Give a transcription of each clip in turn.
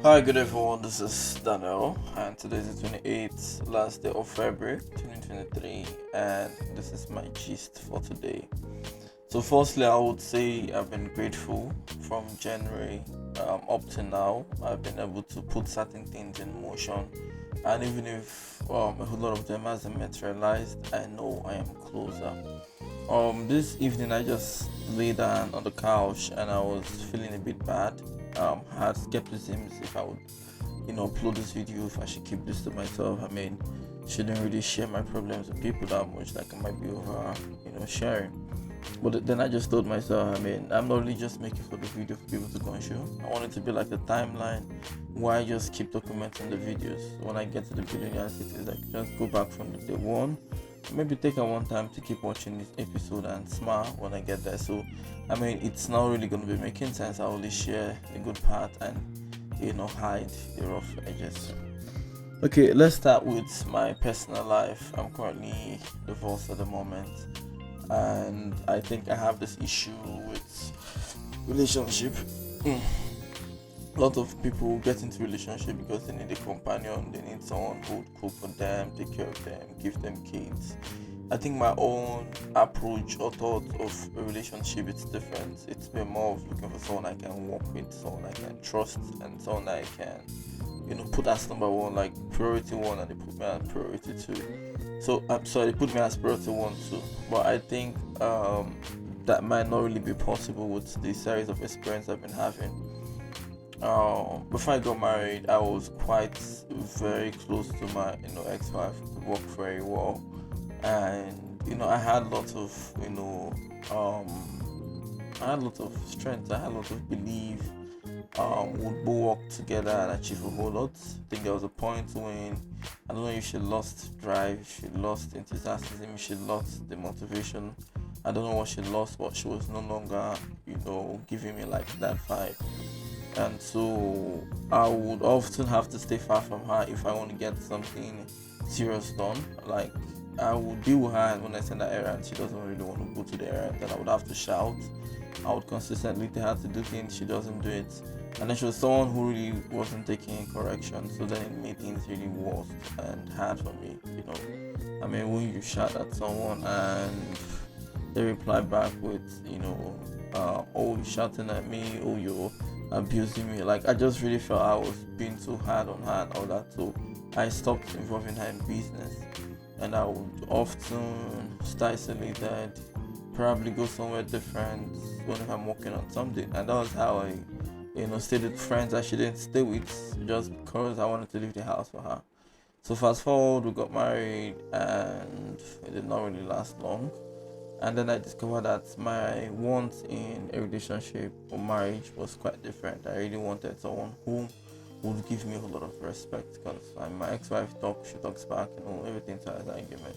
Hi, good everyone. This is Daniel, and today is the 28th, last day of February 2023, and this is my gist for today. So, firstly, I would say I've been grateful from January up to now. I've been able to put certain things in motion, and even if a whole lot of them hasn't materialized, I know I am closer. This evening I just lay down on the couch and I was feeling a bit bad. Had skepticism if I would, upload this video, if I should keep this to myself. I mean, shouldn't really share my problems with people that much, like I might be over, sharing. But then I just told myself, I mean, I'm not really just making for the video for people to consume. I want it to be like a timeline where I just keep documenting the videos. When I get to the video, it's like just go back from the day one. Maybe take a one time to keep watching this episode and smile when I get there. So, I mean, it's not really going to be making sense. I only share the good part and, hide the rough edges. Okay, let's start with my personal life. I'm currently divorced at the moment, and I think I have this issue with relationship. A lot of people get into relationship because they need a companion, they need someone who would cook for them, take care of them, give them kids. I think my own approach or thought of a relationship is different. It's been more of looking for someone I can work with, someone I can trust, and someone I can, put as number one, like priority one, and they put me as priority two. So I'm sorry, they put me as priority one too. But I think that might not really be possible with the series of experience I've been having. Before I got married, I was quite very close to my ex-wife. We worked very well, and I had lots of I had a lot of strength. I had a lot of belief. We'd both work together and achieve a whole lot. I think there was a point when I don't know if she lost drive, she lost enthusiasm, she lost the motivation. I don't know what she lost, but she was no longer, giving me like that vibe. And so I would often have to stay far from her if I want to get something serious done. Like I would deal with her, and when I send her errand, she doesn't really want to go to the errand, then I would have to shout. I would consistently tell her to do things, she doesn't do it. And then she was someone who really wasn't taking correction, so then it made things really worse and hard for me. I mean, when you shout at someone and they reply back with, oh, you're shouting at me, oh, you're abusing me. Like, I just really felt I was being too hard on her and all that. So I stopped involving her in business, and I would often stay isolated, probably go somewhere different whenever I'm working on something. And that was how I, stayed with friends I shouldn't stay with just because I wanted to leave the house for her. So fast forward, we got married, and it did not really last long. And then I discovered that my want in a relationship or marriage was quite different. I really wanted someone who would give me a whole lot of respect, because my ex-wife she talks back, everything to as an argument.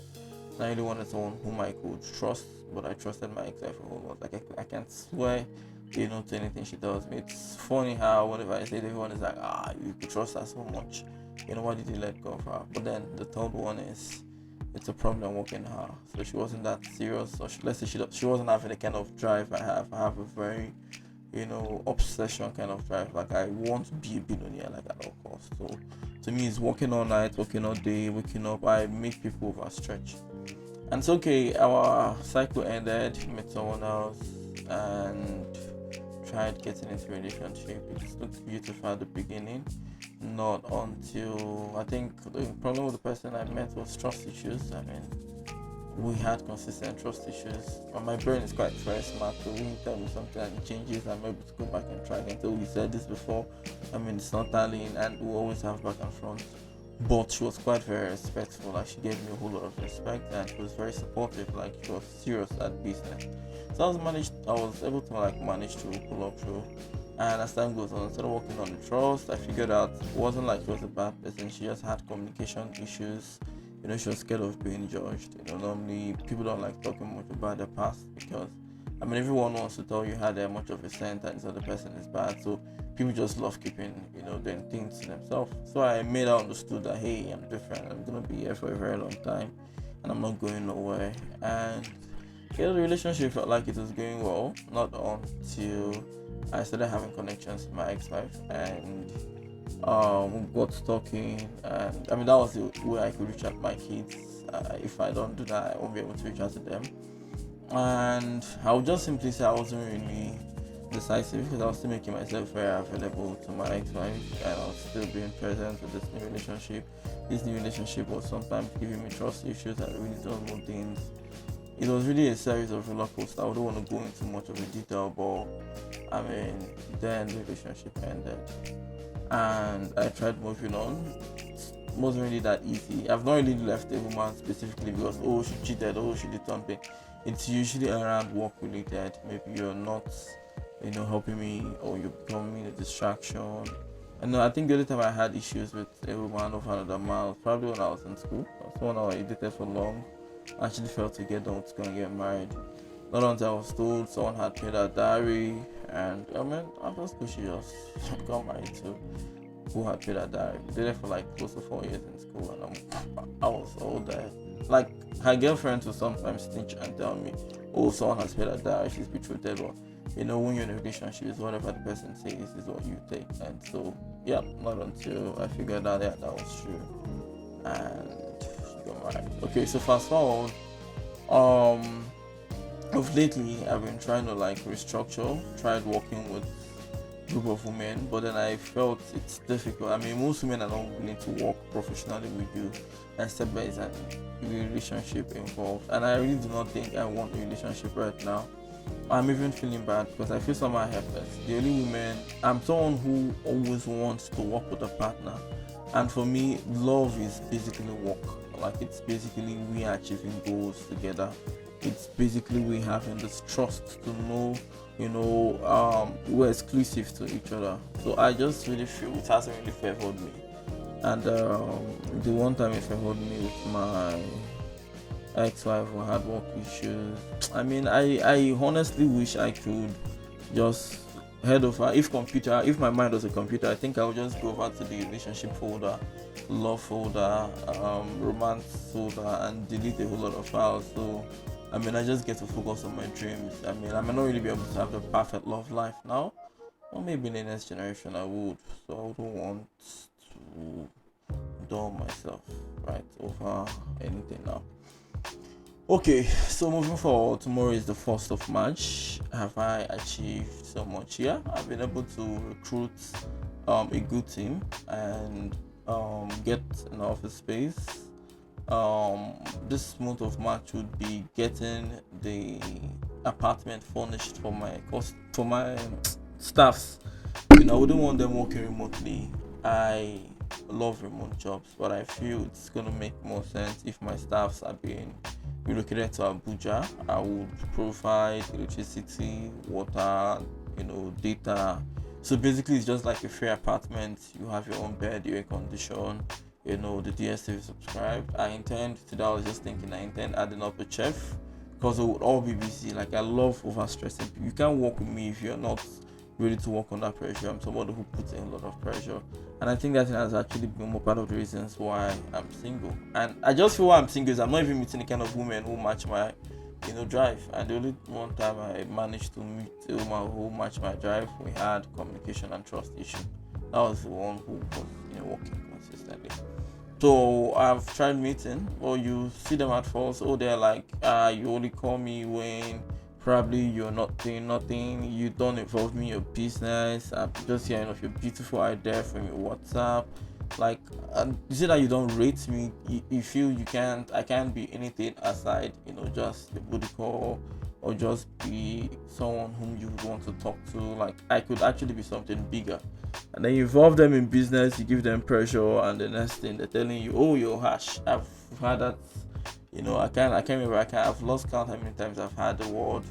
And I really wanted someone whom I could trust, but I trusted my ex-wife a whole lot. Like I can't swear, to anything she tells me. It's funny how whenever I say it, everyone is like, you could trust her so much. Why did you let go of her? But then the third one is, it's a problem working her. So she wasn't that serious. So let's say she wasn't having the kind of drive I have. I have a very, obsession kind of drive. Like I want to be a billionaire, like at all costs. So to me, it's working all night, working all day, waking up. I make people overstretch. And it's okay. Our cycle ended. Met someone else and tried getting into a relationship. It looked beautiful at the beginning, not until I think the problem with the person I met was trust issues. I mean, we had consistent trust issues. But my brain is quite very smart, so when you tell me something and it changes, I'm able to go back and try again. So we said this before. I mean, it's not darling, and we always have back and front. But she was quite very respectful. Like she gave me a whole lot of respect, and she was very supportive. Like she was serious at business. So I was able to like manage to pull up through. And as time goes on, I started working on the trust. I figured out it wasn't like she was a bad person. She just had communication issues. She was scared of being judged. Normally people don't like talking much about their past, because I mean everyone wants to tell you how they're much of a saint and this other person is bad. So people just love keeping, their things to themselves. So I made her understood that hey, I'm different. I'm gonna be here for a very long time, and I'm not going nowhere. And the relationship felt like it was going well, not until I started having connections with my ex-wife, and got talking, and I mean that was the way I could reach out to my kids. If I don't do that, I won't be able to reach out to them. And I would just simply say I wasn't really decisive because I was still making myself very available to my ex-wife, and I was still being present with this new relationship. This new relationship was sometimes giving me trust issues and really don't know things. It was really a series of roller coasters. I don't want to go into much of a detail, but I mean, then the relationship ended, and I tried moving on. It wasn't really that easy. I've not really left a woman specifically because she cheated, she did something. It's usually around work related. Maybe you're not, helping me, or you're becoming a distraction. And I think the only time I had issues with a woman of another man was probably when I was in school. That's when I dated for long. I actually felt to get done to go and get married. Not until I was told someone had paid her dowry, and I mean, after school she just got married to who had paid her dowry. We dated for like close to 4 years in school, and I was all there. Like, her girlfriends would sometimes snitch and tell me, "Oh, someone has paid her dowry, she's betrothed." Or, when you're in a relationship, is whatever the person says is what you take. And so, yeah, not until I figured out that was true, and she got married. Okay, so fast forward, of lately I've been trying to like restructure, tried working with group of women, but then I felt it's difficult. I mean, most women are not willing to work professionally with you, except there is a relationship involved. And I really do not think I want a relationship right now. I'm even feeling bad because I feel somehow helpless. The only women, I'm someone who always wants to work with a partner, and for me, love is basically work. Like, it's basically we achieving goals together. It's basically we having this trust to know, we're exclusive to each other. So I just really feel it hasn't really favored me. And the one time it favored me with my ex-wife who had work issues. I mean, I honestly wish I could just head over. If my mind was a computer, I think I would just go over to the relationship folder, love folder, romance folder, and delete a whole lot of files. So I mean, I just get to focus on my dreams. I mean, I may not really be able to have the perfect love life now, or maybe in the next generation I would. So I wouldn't want to dull myself right over anything now. Okay, so moving forward, tomorrow is the 1st of March. Have I achieved so much? Yeah, I've been able to recruit a good team and get an office space. This month of March would be getting the apartment furnished for my staffs. I wouldn't want them working remotely. I love remote jobs, but I feel it's gonna make more sense if my staffs are being relocated to Abuja. I would provide electricity, water, data. So basically, it's just like a free apartment. You have your own bed, your air condition, the DSTV subscribed. I was just thinking, I intend adding up a chef because it would all be busy. Like, I love over stressing people. You can't work with me if you're not ready to work under pressure. I'm somebody who puts in a lot of pressure. And I think that has actually been more part of the reasons why I'm single. And I just feel why I'm single is I'm not even meeting the kind of women who match my, drive. And the only one time I managed to meet a woman who matched my drive, we had communication and trust issue. That was the one who was, working consistently. So I've tried meeting, or you see them at first, they're like, you only call me when probably you're not doing nothing, you don't involve me in your business, I'm just hearing of your beautiful idea from your WhatsApp. Like, you say that you don't rate me, you feel I can't be anything aside, just a booty call, or just be someone whom you would want to talk to. Like, I could actually be something bigger. And then you involve them in business, you give them pressure, and the next thing they're telling you, "Oh, you're harsh." I've had that. I can't remember. I've lost count how many times I've had the word,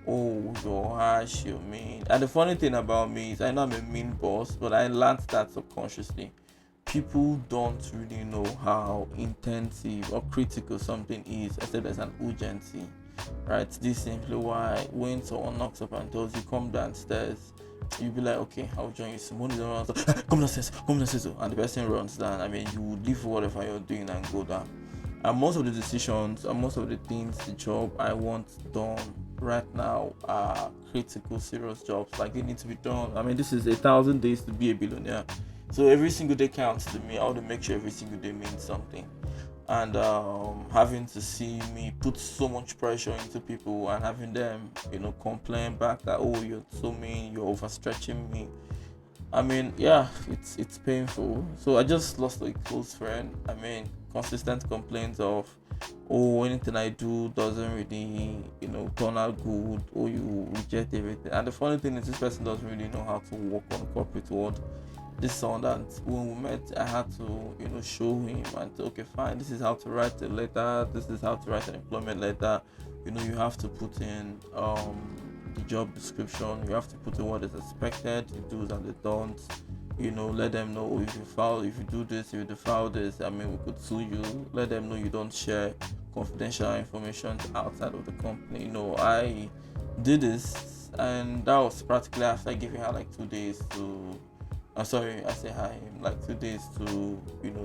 "Oh, you're harsh, you're mean." And the funny thing about me is, I know I'm a mean boss, but I learned that subconsciously. People don't really know how intensive or critical something is, except there's an urgency, right? This is simply why when someone knocks up and tells you, "Come downstairs," you'll be like, "Okay, I'll join you." Someone is around, come downstairs, and the person runs down. I mean, you would leave whatever you're doing and go down. And most of the decisions and most of the things, the job I want done right now are critical, serious jobs. Like, they need to be done. I mean, this is 1,000 days to be a billionaire. So every single day counts to me. I want to make sure every single day means something. And having to see me put so much pressure into people and having them, complain back that, oh, you're so mean, you're overstretching me. I mean, yeah, it's painful. So I just lost a close friend. I mean, consistent complaints of, oh, anything I do doesn't really, turn out good, or you reject everything. And the funny thing is, this person doesn't really know how to work on the corporate world. This sound that when we met, I had to, show him and say, okay, fine, this is how to write a letter, this is how to write an employment letter. You have to put in the job description, you have to put in what is expected, the do's and the don'ts. Let them know, oh, if you do this, if you file this, I mean, we could sue you. Let them know you don't share confidential information outside of the company. I did this, and that was practically after giving her like 2 days to. I'm sorry, I say hi. Like 2 days to,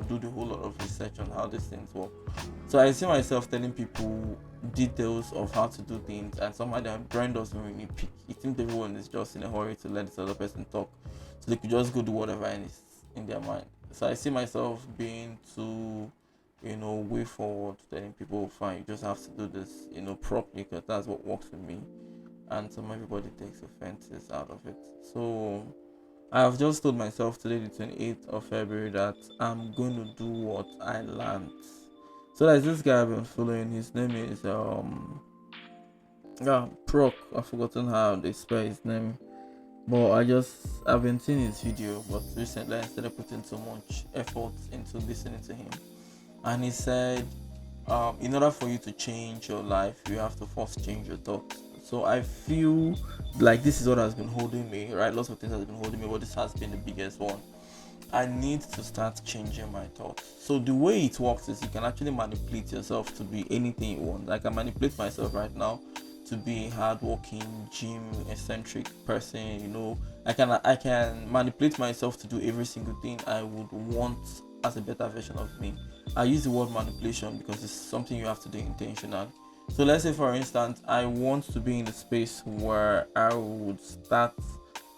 do the whole lot of research on how these things work. So I see myself telling people details of how to do things, and somehow their brain doesn't really pick. It seems everyone is just in a hurry to let this other person talk, so they could just go do whatever is in their mind. So I see myself being too, way forward, telling people, fine, you just have to do this, properly, because that's what works with me. And some everybody takes offenses out of it. So I have just told myself today, the 28th of February, that I'm going to do what I learned. So there's this guy I've been following. His name is yeah, Proc. I've forgotten how they spell his name, but I've been seeing his video. But recently I started putting so much effort into listening to him, and he said, in order for you to change your life, you have to first change your thoughts. So I feel like this is what has been holding me, right? Lots of things has been holding me, but this has been the biggest one. I need to start changing my thoughts. So the way it works is you can actually manipulate yourself to be anything you want. I can manipulate myself right now to be a hardworking, gym eccentric person. I can manipulate myself to do every single thing I would want as a better version of me. I use the word manipulation because it's something you have to do intentionally. So let's say, for instance, I want to be in a space where I would start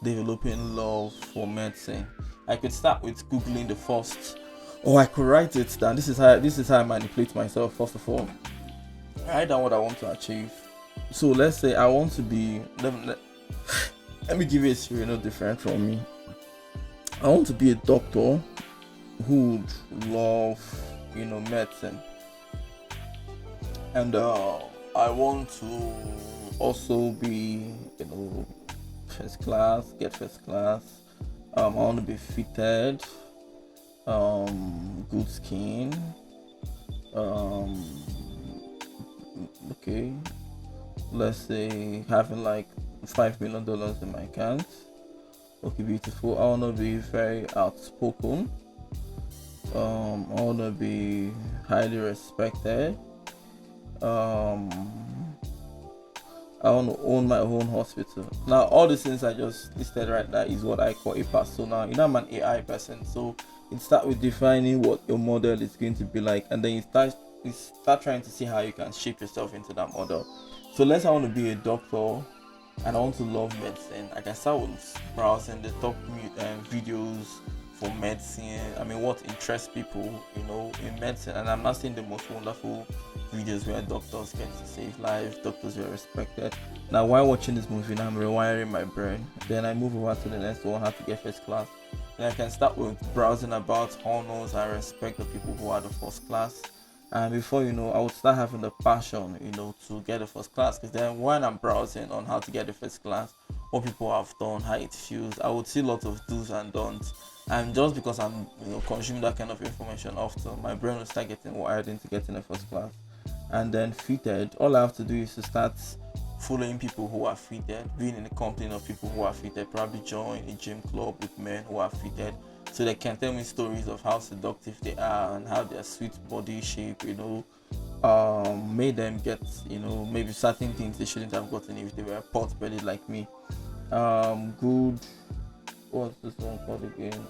developing love for medicine. I could start with googling the first, or I could write it down. This is how I manipulate myself. First of all, write down what I want to achieve. So let's say I want to be. Let me give you a scenario different from me. I want to be a doctor who would love, medicine, and I want to also be, first class, get first class. I want to be fitted, good skin. Okay, let's say having like $5 million in my account. Okay, beautiful. I want to be very outspoken. I want to be highly respected. I want to own my own hospital. Now, all the things I just listed right now is what I call a persona. I'm an AI person, so it starts with defining what your model is going to be like, and then you start trying to see how you can shape yourself into that model. So let's say I want to be a doctor and I want to love medicine. I can start with browsing the top videos for medicine. I mean, what interests people, in medicine. And I'm not saying the most wonderful videos where doctors get to save lives, doctors were respected. Now, while watching this movie, now I'm rewiring my brain. Then I move over to the next one, how to get first class. Then I can start with browsing about honors and respect the people who are the first class. And before you know, I would start having the passion, to get the first class. Because then when I'm browsing on how to get the first class, what people have done, how it feels, I would see lots of do's and don'ts. And just because I'm, consuming that kind of information often, my brain will start getting wired into getting the first class. And then fitted, all I have to do is to start following people who are fitted, being in a company of people who are fitted, probably join a gym club with men who are fitted, so they can tell me stories of how seductive they are and how their sweet body shape, made them get, maybe certain things they shouldn't have gotten if they were pot-bellied like me. Good, what's this one called again?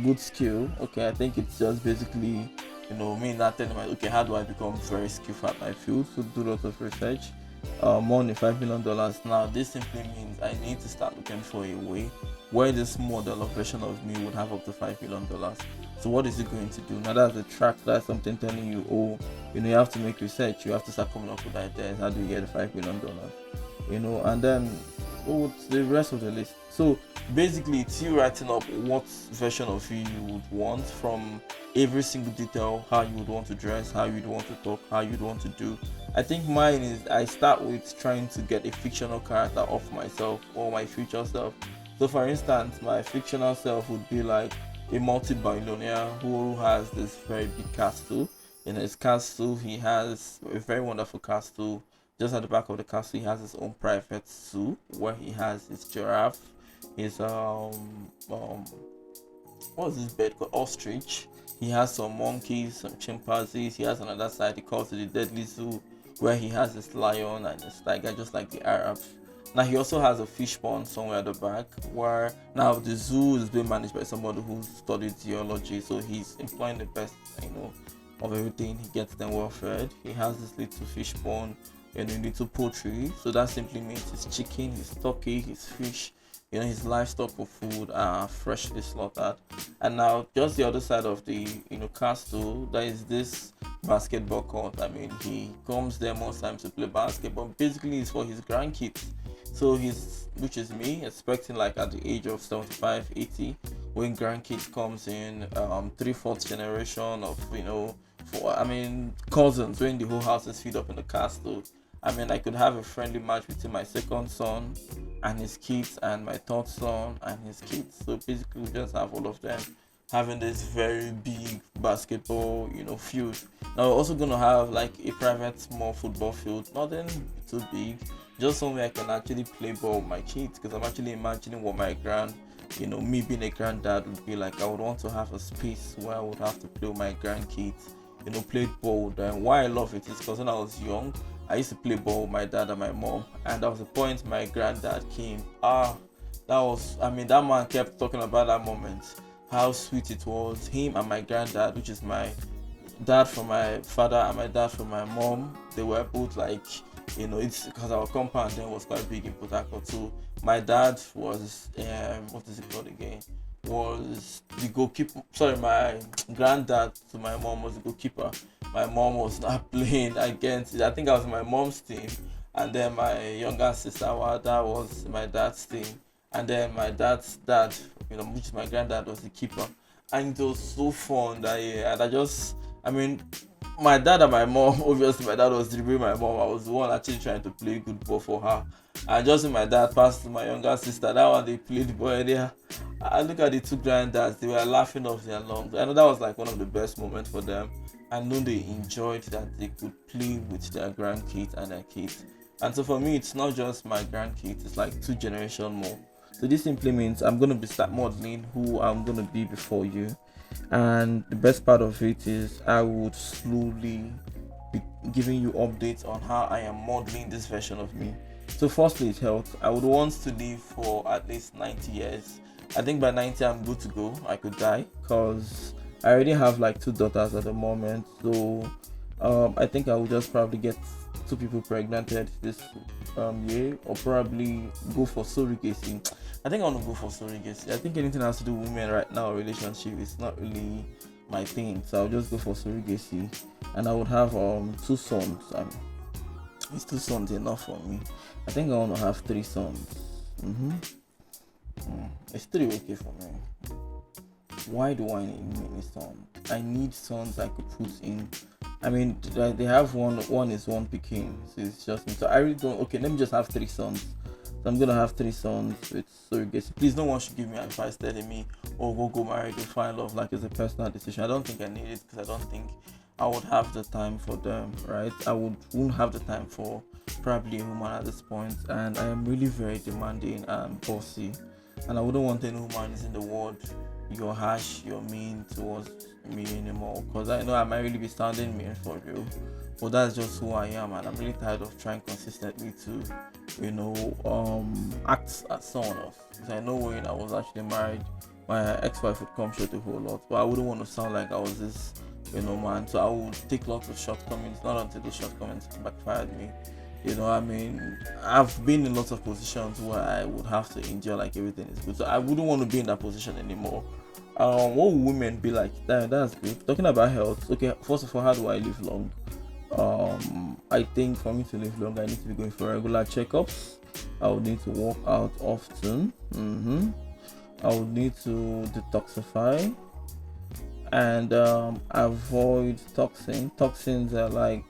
Good skill. Okay, I think it's just basically, me not telling myself, okay, how do I become very skillful at my field? So do lots of research. More than $5 million. Now, this simply means I need to start looking for a way where this model or version of me would have up to $5 million. So what is it going to do? Now that's the track, that's something telling you, oh, you have to make research, you have to start coming up with ideas. How do you get the $5 million? And then what's the rest of the list? So basically, it's you writing up what version of you would want, from every single detail: how you would want to dress, how you'd want to talk, how you'd want to do. I think mine is, I start with trying to get a fictional character of myself or my future self. So for instance, my fictional self would be like a multi-billionaire who has this very big castle. In his castle, he has a very wonderful castle. Just at the back of the castle, he has his own private zoo where he has his giraffe, his what's this bird called? Ostrich. He has some monkeys, some chimpanzees. He has another side he calls it the deadly zoo, where he has his lion and his tiger, just like the Arabs. Now he also has a fish pond somewhere at the back, where now the zoo is being managed by somebody who studied geology, so he's employing the best, of everything. He gets them well fed. He has this little fish pond and a little poultry, so that simply means his chicken, his turkey, his fish, his livestock for food are freshly slaughtered. And now just the other side of the castle, there is this basketball court. I mean, he comes there most times to play basketball. Basically it's for his grandkids. So which is me, expecting like at the age of 75, 80, when grandkids comes in, 3/4 generation of cousins, when the whole house is filled up in the castle. I could have a friendly match between my second son and his kids and my third son and his kids. So basically we just have all of them having this very big basketball, field. Now we're also gonna have like a private small football field, nothing too big, just somewhere I can actually play ball with my kids, because I'm actually imagining what my me being a granddad would be like. I would want to have a space where I would have to play with my grandkids, play ball with them. Why I love it is because when I was young, I used to play ball with my dad and my mom, and there was a point my granddad came. That man kept talking about that moment, how sweet it was. Him and my granddad, which is my dad from my father and my dad from my mom, they were both like, it's because our compound then was quite big in Port Harcourt. So my dad was, what is it called again? Was the goalkeeper. Sorry, my granddad to my mom was the goalkeeper. My mom was not playing against it. I think I was my mom's team, and then my younger sister, that was my dad's team, and then my dad's dad, which is my granddad, was the keeper. And it was so fun that year. And my dad and my mom, obviously my dad was dribbling my mom. I was the one actually trying to play good ball for her. And just when my dad passed to my younger sister, that one they played the ball there. I look at the two granddads, they were laughing off their lungs. I know that was like one of the best moments for them. I know they enjoyed that they could play with their grandkids and their kids. And so for me, it's not just my grandkids, it's like 2 generations more. So this simply means I'm going to start modeling who I'm going to be before you. And the best part of it is I would slowly be giving you updates on how I am modeling this version of me. So firstly, it's health. I would want to live for at least 90 years. I think by 90 I'm good to go. I could die because I already have like 2 daughters at the moment. So I think I will just probably get 2 people pregnanted this year, or probably go for surrogacy. I think I want to go for surrogacy. I think anything has to do with women right now, relationship, is not really my thing. So I'll just go for surrogacy, and I would have 2 sons. Is 2 sons enough for me? I think I want to have 3 sons. It's 3 okay for me. Why do I need many sons? I need sons I could put in. They have one is one picking, so it's just me. So I really don't. Okay, let me just have 3 sons. So I'm gonna have 3 sons with surrogacy. Please, no one should give me advice telling me, "Oh, go marry, go find love." Like it's a personal decision. I don't think I need it, because I don't think I would have the time for them. Right? Wouldn't have the time for probably a woman at this point, and I am really very demanding and bossy, and I wouldn't want any woman is in the world you're harsh, you're mean towards me anymore, because I know I might really be sounding mean for you, but that's just who I am, and I'm really tired of trying consistently to act as someone else. Because I know when I was actually married, my ex-wife would come short a whole lot, but I wouldn't want to sound like I was this man. So I would take lots of shortcomings, not until the shortcomings backfired me. You know, I mean, I've been in lots of positions where I would have to endure like everything is good. So I wouldn't want to be in that position anymore. What would women be like? That's good. Talking about health. Okay, first of all, how do I live long? I think for me to live long, I need to be going for regular checkups. I would need to work out often. I would need to detoxify and avoid toxins are like,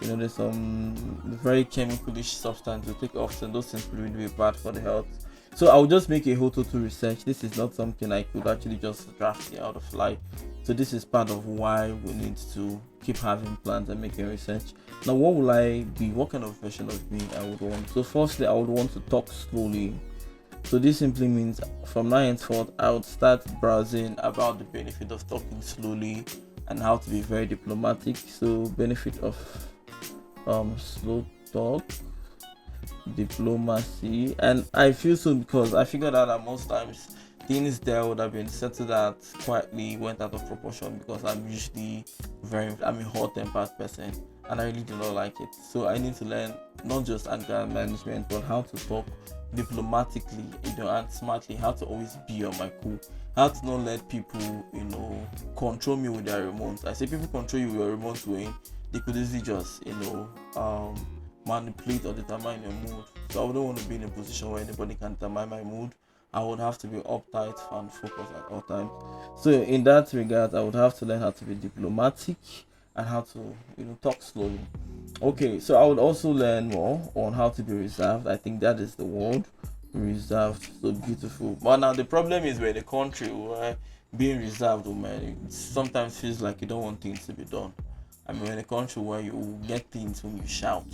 you know, there's some very chemicalish substance you take often. Those things could really be bad for the health. So I'll just make a whole total research. This is not something I could actually just draft it out of fly. So this is part of why we need to keep having plans and making research. Now, what will I be? What kind of version of me I would want? So firstly, I would want to talk slowly. So this simply means from now henceforth, I would start browsing about the benefit of talking slowly and how to be very diplomatic. So benefit of slow talk, diplomacy, and I feel so because I figured out that most times things there would have been settled that quietly went out of proportion because I'm a hot-tempered person and I really do not like it. So I need to learn not just anger management but how to talk diplomatically, you know, and smartly, how to always be on my cool, how to not let people, you know, control me with their remote. I say people control you with your remote way, they could easily just, you know, manipulate or determine your mood. So I wouldn't want to be in a position where anybody can determine my mood. I would have to be uptight and focused at all times. So in that regard, I would have to learn how to be diplomatic and how to, you know, talk slowly. Okay, so I would also learn more on how to be reserved. I think that is the word, reserved. So beautiful. But now the problem is we're in a country where being reserved, oh man, it sometimes feels like you don't want things to be done. I mean, we're in a country where you get things when you shout.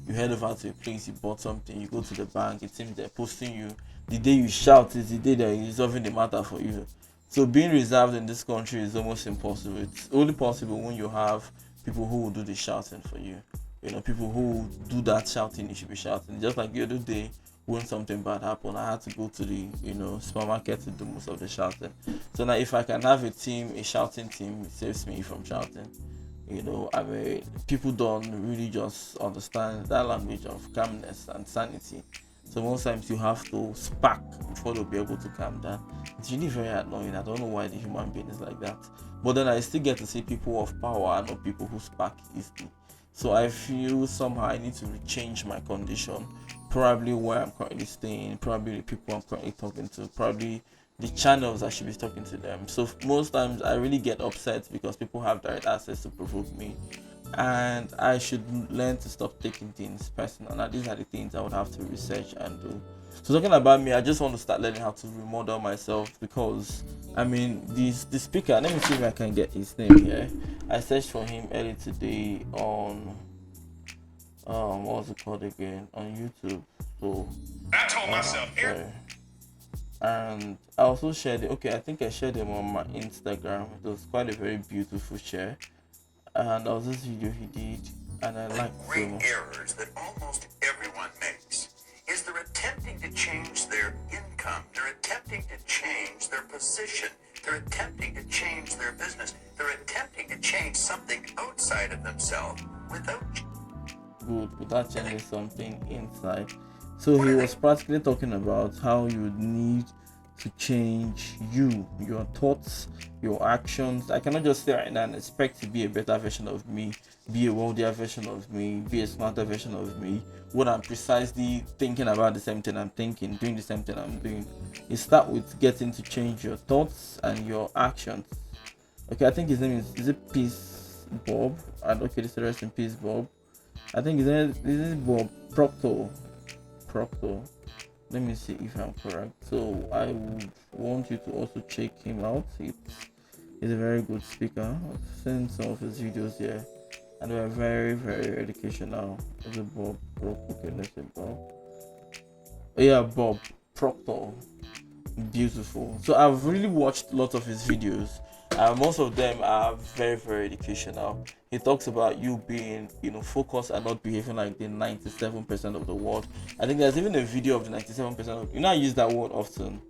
You head over to a place, you bought something, you go to the bank, it seems they're posting you. The day you shout is the day they're resolving the matter for you. So being reserved in this country is almost impossible. It's only possible when you have people who will do the shouting for you. You know, people who do that shouting, you should be shouting. Just like the other day when something bad happened, I had to go to the, you know, supermarket to do most of the shouting. So now if I can have a team, a shouting team, it saves me from shouting. You know, I mean, people don't really just understand that language of calmness and sanity. So most times you have to spark before they'll be able to calm down. It's really very annoying. I don't know why the human being is like that. But then I still get to see people of power and not people who spark easily. So I feel somehow I need to change my condition. Probably where I'm currently staying, probably the people I'm currently talking to, probably the channels I should be talking to them. So most times I really get upset because people have direct access to provoke me, and I should learn to stop taking things personal. Now these are the things I would have to research and do. So talking about me, I just want to start learning how to remodel myself because I mean the speaker. Let me see if I can get his name here. I searched for him earlier today on what was it called again, on YouTube. So I told myself here. And I also shared it. Okay, I think I shared him on my Instagram. It was quite a very beautiful share, and that was this video he did, and I liked so great much. Errors that almost everyone makes is they're attempting to change their income, they're attempting to change their position, they're attempting to change their business, they're attempting to change something outside of themselves without changing something inside. So he was practically talking about how you would need to change your thoughts, your actions. I cannot just sit right now and expect to be a better version of me, be a wealthier version of me, be a smarter version of me, when I'm precisely thinking about the same thing I'm thinking, doing the same thing I'm doing. You start with getting to change your thoughts and your actions. Okay, I think his name is it Peace Bob? And okay, this is rest in peace, Bob. I think his name is Bob Proctor. Let me see if I'm correct. So I would want you to also check him out. He's a very good speaker. I've seen some of his videos here, and they're very, very educational. Is it Bob? Okay, let's say Bob. Oh, yeah, Bob Proctor. Beautiful. So I've really watched lots of his videos. Most of them are very, very educational. He talks about you being, you know, focused and not behaving like the 97% of the world. I think there's even a video of the 97% of, you know, I use that word often,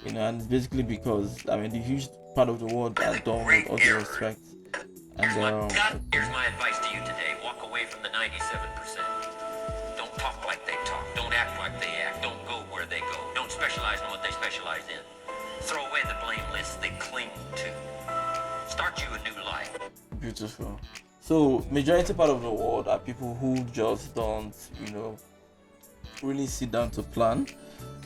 you know, and it's basically because I mean the huge part of the world are done with all due respect. And here's my advice to you today: walk away from the 97%. specialize in what they specialize in. Throw away the blame list they cling to. Start you a new life. Beautiful. So majority part of the world are people who just don't, really sit down to plan.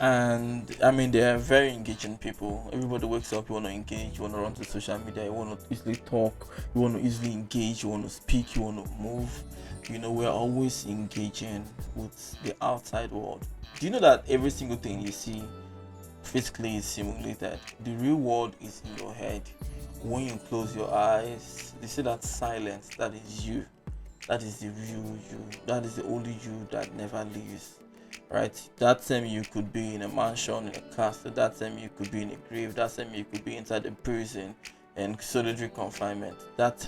And I mean, they are very engaging people. Everybody wakes up, you want to engage, you want to run to social media, you want to easily talk, you want to easily engage, you want to speak, you want to move. We're always engaging with the outside world. Do you know that every single thing you see physically is simulated? The real world is in your head. When you close your eyes, they say that silence, that is you. That is the real you. That is the only you that never leaves. Right? That same you could be in a mansion, in a castle. That same you could be in a grave. That same you could be inside a prison and solitary confinement. That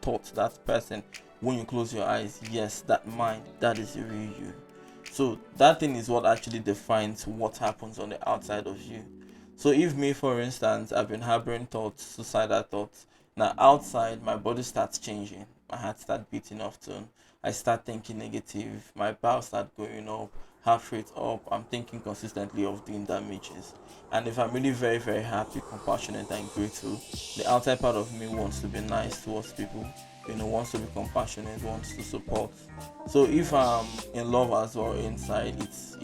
thought, that person, when you close your eyes, yes, that mind, that is the real you. So that thing is what actually defines what happens on the outside of you. So if me, for instance, I've been harboring thoughts, suicidal thoughts, now outside my body starts changing, my heart starts beating often, I start thinking negative, my bowels start going up, heart rate up, I'm thinking consistently of doing damages. And if I'm really very, very happy, compassionate, and grateful, the outside part of me wants to be nice towards people, wants to be compassionate, wants to support. So if I'm in love as well inside, it's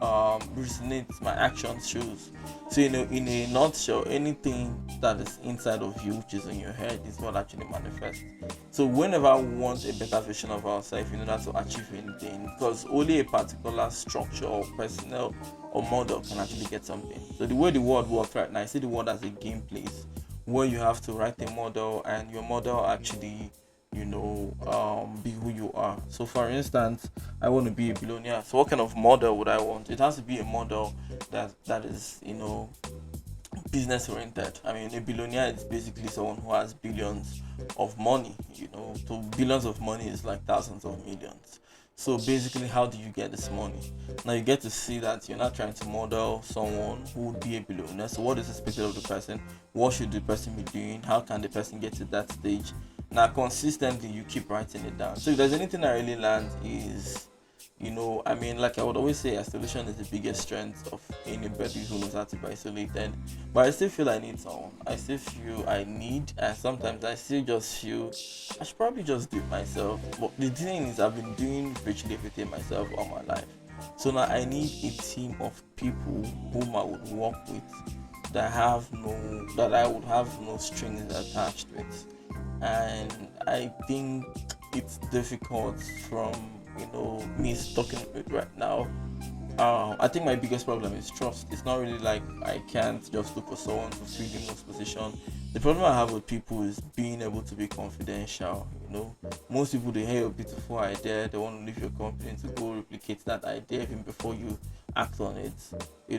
resonates, my actions shows. So in a nutshell, anything that is inside of you, which is in your head, is what actually manifests. So whenever we want a better version of ourselves in order to achieve anything, because only a particular structure or personnel or model can actually get something. So the way the world works right now, I see the world as a game place where you have to write a model and your model actually be who you are. So for instance, I want to be a billionaire. So what kind of model would I want? It has to be a model that is business oriented. I mean, a billionaire is basically someone who has billions of money. So billions of money is like thousands of millions. So basically, how do you get this money? Now you get to see that you're not trying to model someone who would be a billionaire. So what is expected of the person? What should the person be doing? How can the person get to that stage? Now consistently you keep writing it down. So if there's anything I really learned is, like I would always say, isolation is the biggest strength of anybody who knows how to be isolated. But I still feel I need someone. I still feel I need, and sometimes I still just feel I should probably just do it myself. But the thing is, I've been doing virtually everything myself all my life. So now I need a team of people whom I would work with that I would have no strings attached with. And I think it's difficult from me talking with right now. I think my biggest problem is trust. It's not really like I can't just look for someone to fill in those position. The problem I have with people is being able to be confidential. Most people, they hear a beautiful idea, they want to leave your company to go replicate that idea even before you act on it.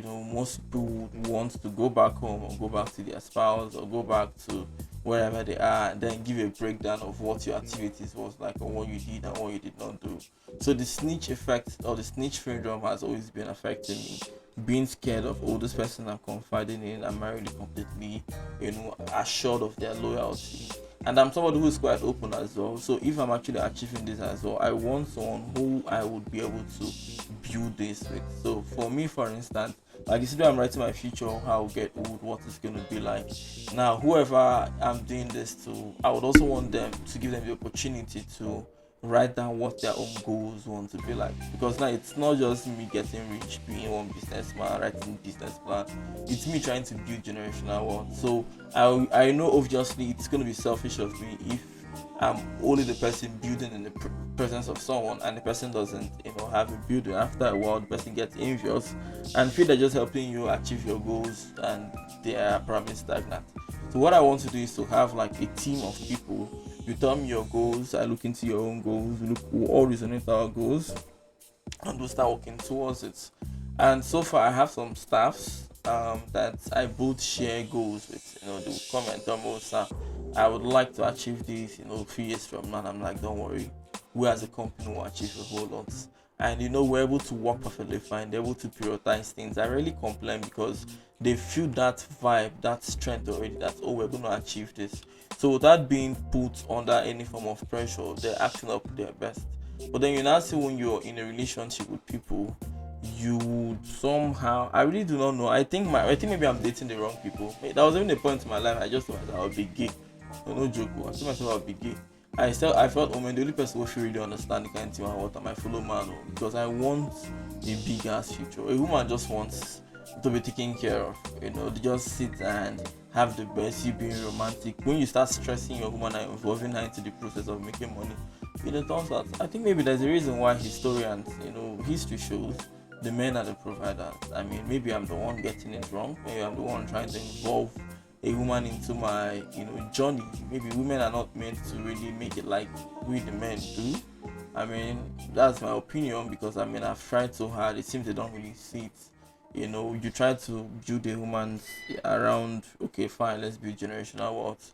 Most people would want to go back home or go back to their spouse or go back to wherever they are and then give a breakdown of what your activities was like or what you did and what you did not do. So the snitch effect or the snitch syndrome has always been affecting me. Being scared of this person I'm confiding in, am I really completely, assured of their loyalty? And I'm somebody who is quite open as well. So if I'm actually achieving this as well, I want someone who I would be able to build this with. So for me, for instance, like you see, I'm writing my future, how I'll get old, what it's going to be like. Now, whoever I'm doing this to, I would also want them to give them the opportunity to write down what their own goals want to be like, because now it's not just me getting rich, being one businessman, writing business plan. It's me trying to build generational wealth. So I know obviously it's going to be selfish of me if I'm only the person building in the presence of someone and the person doesn't have a building. After a while the person gets envious and feel they're just helping you achieve your goals and they are probably stagnant. So what I want to do is to have like a team of people. You tell me your goals, I look into your own goals, we all resonate our goals, and we'll start working towards it. And so far, I have some staffs that I both share goals with. They will come and tell me, "Oh, sir, I would like to achieve this, a few years from now." And I'm like, don't worry, we as a company will achieve a whole lot. And we're able to work perfectly fine. They're able to prioritize things. I really complain because they feel that vibe, that strength already. That we're going to achieve this. So without being put under any form of pressure, they're acting up their best. But then you now see when you're in a relationship with people, you would somehow, I really do not know. I think maybe I'm dating the wrong people. That was even a point in my life I just thought I would be gay. No joke. I told myself I would be gay. I felt, oh man, the only person who should really understand the kind of thing I want my fellow man, because I want a big ass future. A woman just wants to be taken care of. They just sit and have the best, you being romantic. When you start stressing your woman and involving her into the process of making money, it turns out, I think maybe there's a reason why historians, history shows the men are the providers. I mean, maybe I'm the one getting it wrong. Maybe I'm the one trying to involve a woman into my, journey. Maybe women are not meant to really make it like we the men do. I mean, that's my opinion, because I've tried so hard. It seems they don't really see it. You try to build a woman around, okay, fine, let's build generational wealth.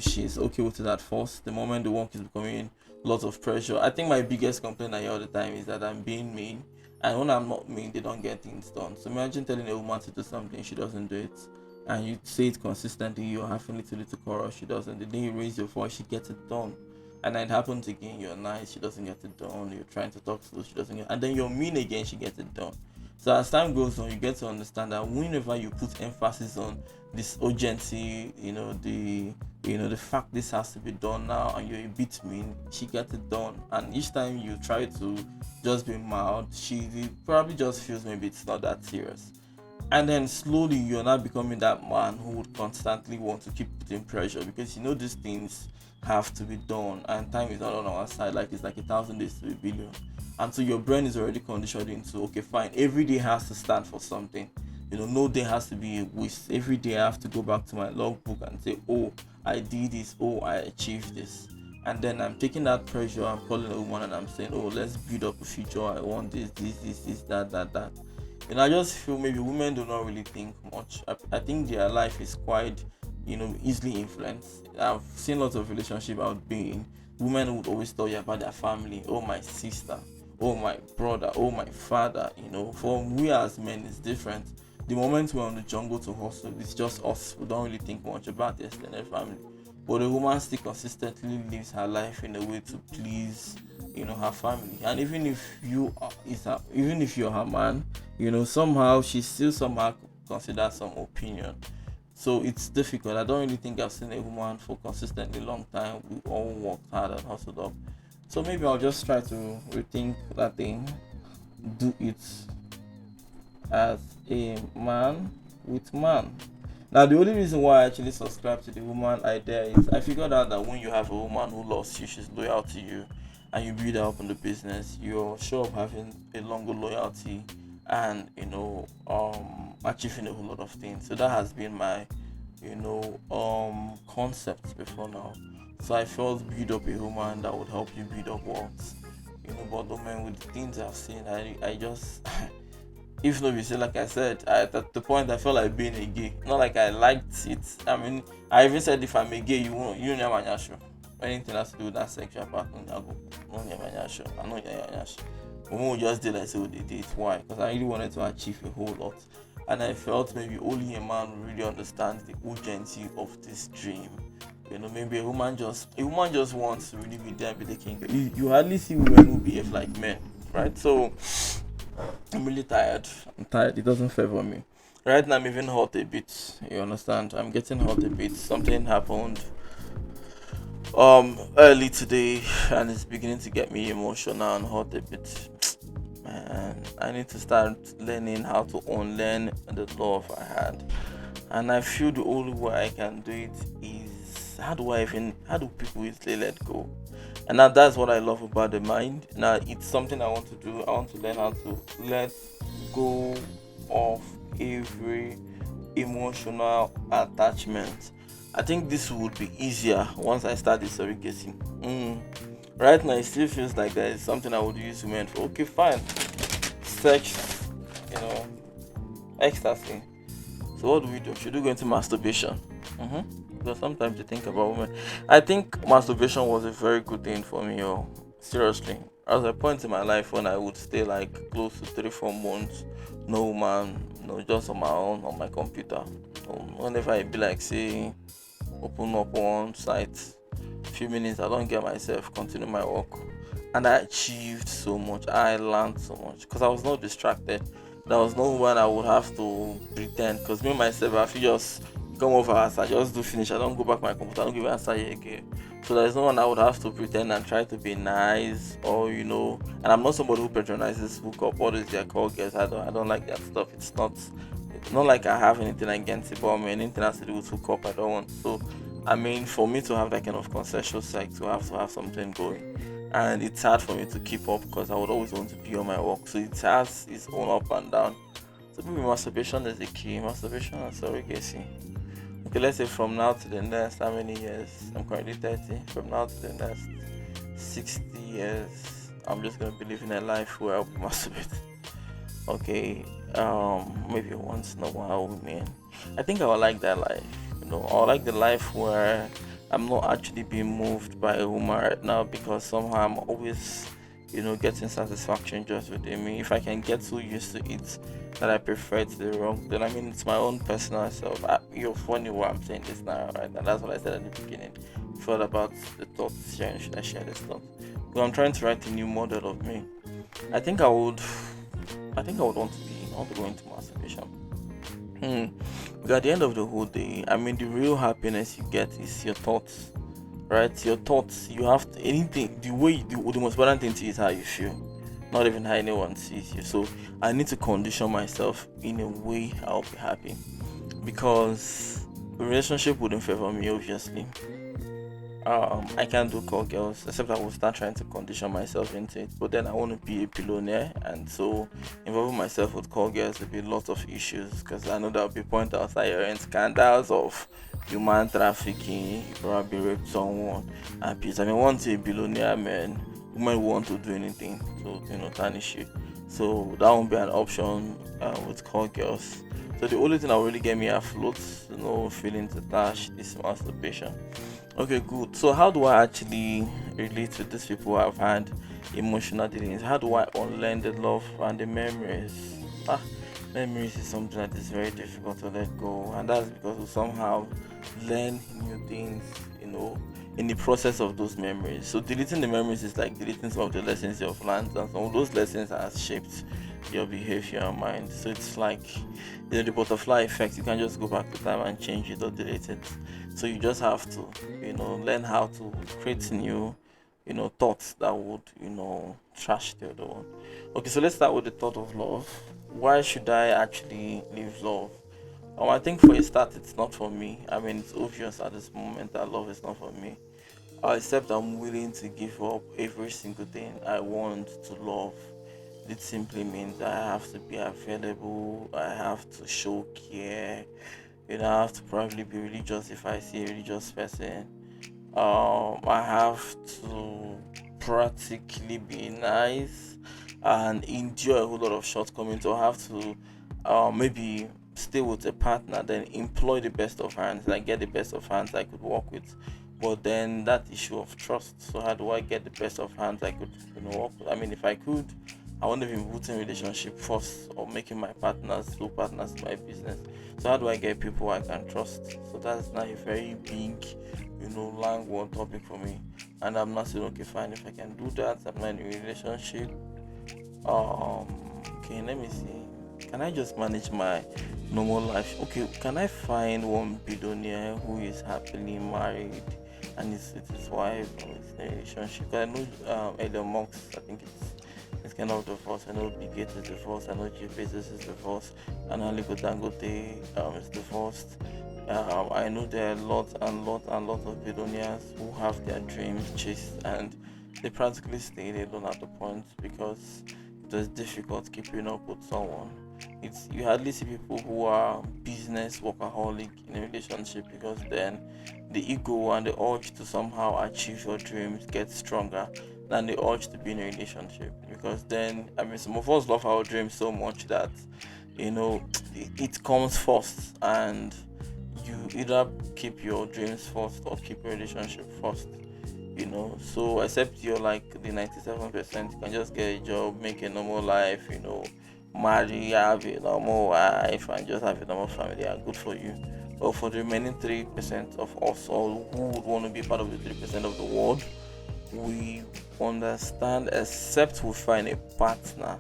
She's okay with it at first. The moment the work is becoming lots of pressure. I think my biggest complaint I hear all the time is that I'm being mean. And when I'm not mean, they don't get things done. So imagine telling a woman to do something, she doesn't do it. And you say it consistently, you're having little quarrel, she doesn't. The day you raise your voice, she gets it done. And then it happens again, you're nice, she doesn't get it done. You're trying to talk slow, she doesn't get it. And then you're mean again, she gets it done. So as time goes on, you get to understand that whenever you put emphasis on this urgency, the fact this has to be done now, and you're a bit mean, she gets it done. And each time you try to just be mild, she probably just feels maybe it's not that serious. And then slowly you're not becoming that man who would constantly want to keep putting pressure, because these things have to be done, and time is not on our side. Like, it's like 1,000 days to a billion. And so your brain is already conditioned into, okay, fine, every day has to stand for something. No day has to be a waste. Every day I have to go back to my logbook and say, oh, I did this, oh, I achieved this. And then I'm taking that pressure, I'm calling a woman and I'm saying, oh, let's build up a future. I want this, that. I just feel maybe women do not really think much. I think their life is quite, easily influenced. I've seen lots of relationships out being women would always tell you about their family. Oh, my sister, oh, my brother, oh, my father. For we as men, it's different. The moment we're on the jungle to hustle, it's just us. We don't really think much about the extended family. But the woman still consistently lives her life in a way to please, her family. And even if you're her man, somehow she still somehow considers some opinion. So it's difficult. I don't really think I've seen a woman for consistently long time. We all worked hard and hustled up. So maybe I'll just try to rethink that thing. Do it as a man with man. Now, the only reason why I actually subscribe to the woman idea is I figured out that when you have a woman who loves you, she's loyal to you, and you build her up in the business, you're sure of having a longer loyalty and achieving a whole lot of things. So that has been my concept before now. So I felt build up a woman that would help you build up wealth. But with the things I've seen, I just if not, you say, like I said, at the point I felt like being a gay. Not like I liked it. I mean, I even said if I'm a gay, you never know. Anything has to do with that sexual partner, I go, no, never know. I know you're women will just did like say what they did. Why? Because I really wanted to achieve a whole lot. And I felt maybe only a man really understands the urgency of this dream. Maybe a woman just wants to really be there and be the king. You hardly see women who behave like men, right? So I'm really tired. It doesn't favor me. Right now I'm even hot a bit. You understand? I'm getting hot a bit. Something happened early today and it's beginning to get me emotional and hot a bit. Man, I need to start learning how to unlearn the love I had. And I feel the only way I can do it is how do people easily let go? And now that's what I love about the mind. Now it's something I want to do. I want to learn how to let go of every emotional attachment. I think this would be easier once I start the surrogacy. Right now it still feels like there is something I would use women for. Okay, fine. Sex, ecstasy. So what do we do? Should we go into masturbation? Because sometimes you think about women. I think masturbation was a very good thing for me, seriously. There was a point in my life when I would stay like close to 3-4 months, no man, just on my own, on my computer. Whenever I be like, say, open up one site, few minutes, I don't get myself, continue my work. and I achieved so much. I learned so much because I was not distracted. There was no one I would have to pretend because me myself, I feel just come over as I just do finish. I don't go back my computer. I don't give answer here again. So there's no one I would have to pretend and try to be nice or And I'm not somebody who patronizes hookup. What is their call girls? I don't like that stuff. It's not like I have anything against it, but I mean anything has to do with hookup, I don't want. So I mean, for me to have that kind of consensual sex, to have something going, and it's hard for me to keep up because I would always want to be on my work. So it has its own up and down. So maybe masturbation is the key. Masturbation and surrogacy. Okay, let's say from now to the next how many years? I'm currently 30. From now to the next 60 years, I'm just gonna be living a life where I'll masturbate. Okay, maybe once in a while, man. I think I would like that life. I would like the life where I'm not actually being moved by a woman right now because somehow I'm always, getting satisfaction just within me. If I can get so used to it that I prefer it to the wrong, then I mean it's my own personal self. You're funny why I'm saying this now, right? And that's what I said at the beginning. Thought about the thoughts sharing. Should I share this thought? Because I'm trying to write a new model of me. I think I would. I think I would want to go into masturbation. Because at the end of the whole day, I mean, the real happiness you get is your thoughts, right? Your thoughts. You have to, anything. The most important thing to you is how you feel, not even how anyone sees you. So I need to condition myself in a way I'll be happy, because the relationship wouldn't favor me, obviously. I can't do call girls except I will start trying to condition myself into it. But then I want to be a billionaire, and so involving myself with call girls will be a lot of issues because I know there will be point outside here and scandals of human trafficking. You probably raped someone, and peace. I mean, once you're a billionaire, man, women want to do anything to tarnish you. So that won't be an option with call girls. So the only thing that will really get me afloat, feelings attached, is masturbation. Okay, good. So how do I actually relate to these people who have had emotional dealings? How do I unlearn the love and the memories? Memories is something that is very difficult to let go, and that's because we somehow learn new things, in the process of those memories. So deleting the memories is like deleting some of the lessons you've learned, and some of those lessons have shaped your behavior and mind. So it's like the butterfly effect. You can't just go back to time and change it or delete it. So you just have to, learn how to create new, thoughts that would, trash the other one. Okay, so let's start with the thought of love. Why should I actually live love? I think for a start, it's not for me. I mean, it's obvious at this moment that love is not for me. Except I'm willing to give up every single thing I want to love. It simply means I have to be available, I have to show care, I have to probably be religious if I see a religious person. I have to practically be nice and endure a whole lot of shortcomings. So I have to maybe stay with a partner, then employ the best of hands, like get the best of hands I could work with. But then that issue of trust. So how do I get the best of hands I could, work with? I mean, if I could, I wouldn't even put in relationship first or making my partners slow partners in my business. So how do I get people I can trust? So that's not a very big, long one topic for me. And I'm not saying okay fine if I can do that. I'm not in a relationship. Okay, let me see. Can I just manage my normal life? Okay, can I find one billionaire who is happily married and is with his wife or is in a relationship? 'Cause I know Elon Musk, I think it's kind of divorced. I know Bill Gates is divorced. I know Jeff Bezos is divorced. I know Aliko Dangote is divorced. I know there are lots and lots and lots of billionaires who have their dreams chased and they practically stayed alone at the point because it was difficult keeping up with someone. You hardly see people who are business workaholic in a relationship because then the ego and the urge to somehow achieve your dreams gets stronger than the urge to be in a relationship, because then I mean some of us love our dreams so much that it comes first, and you either keep your dreams first or keep your relationship first. So except you're like the 97%, you can just get a job, make a normal life, marry, have a normal wife, and just have a normal family, and good for you. But for the remaining 3% of us all who would want to be part of the 3% of the world, we understand, except we find a partner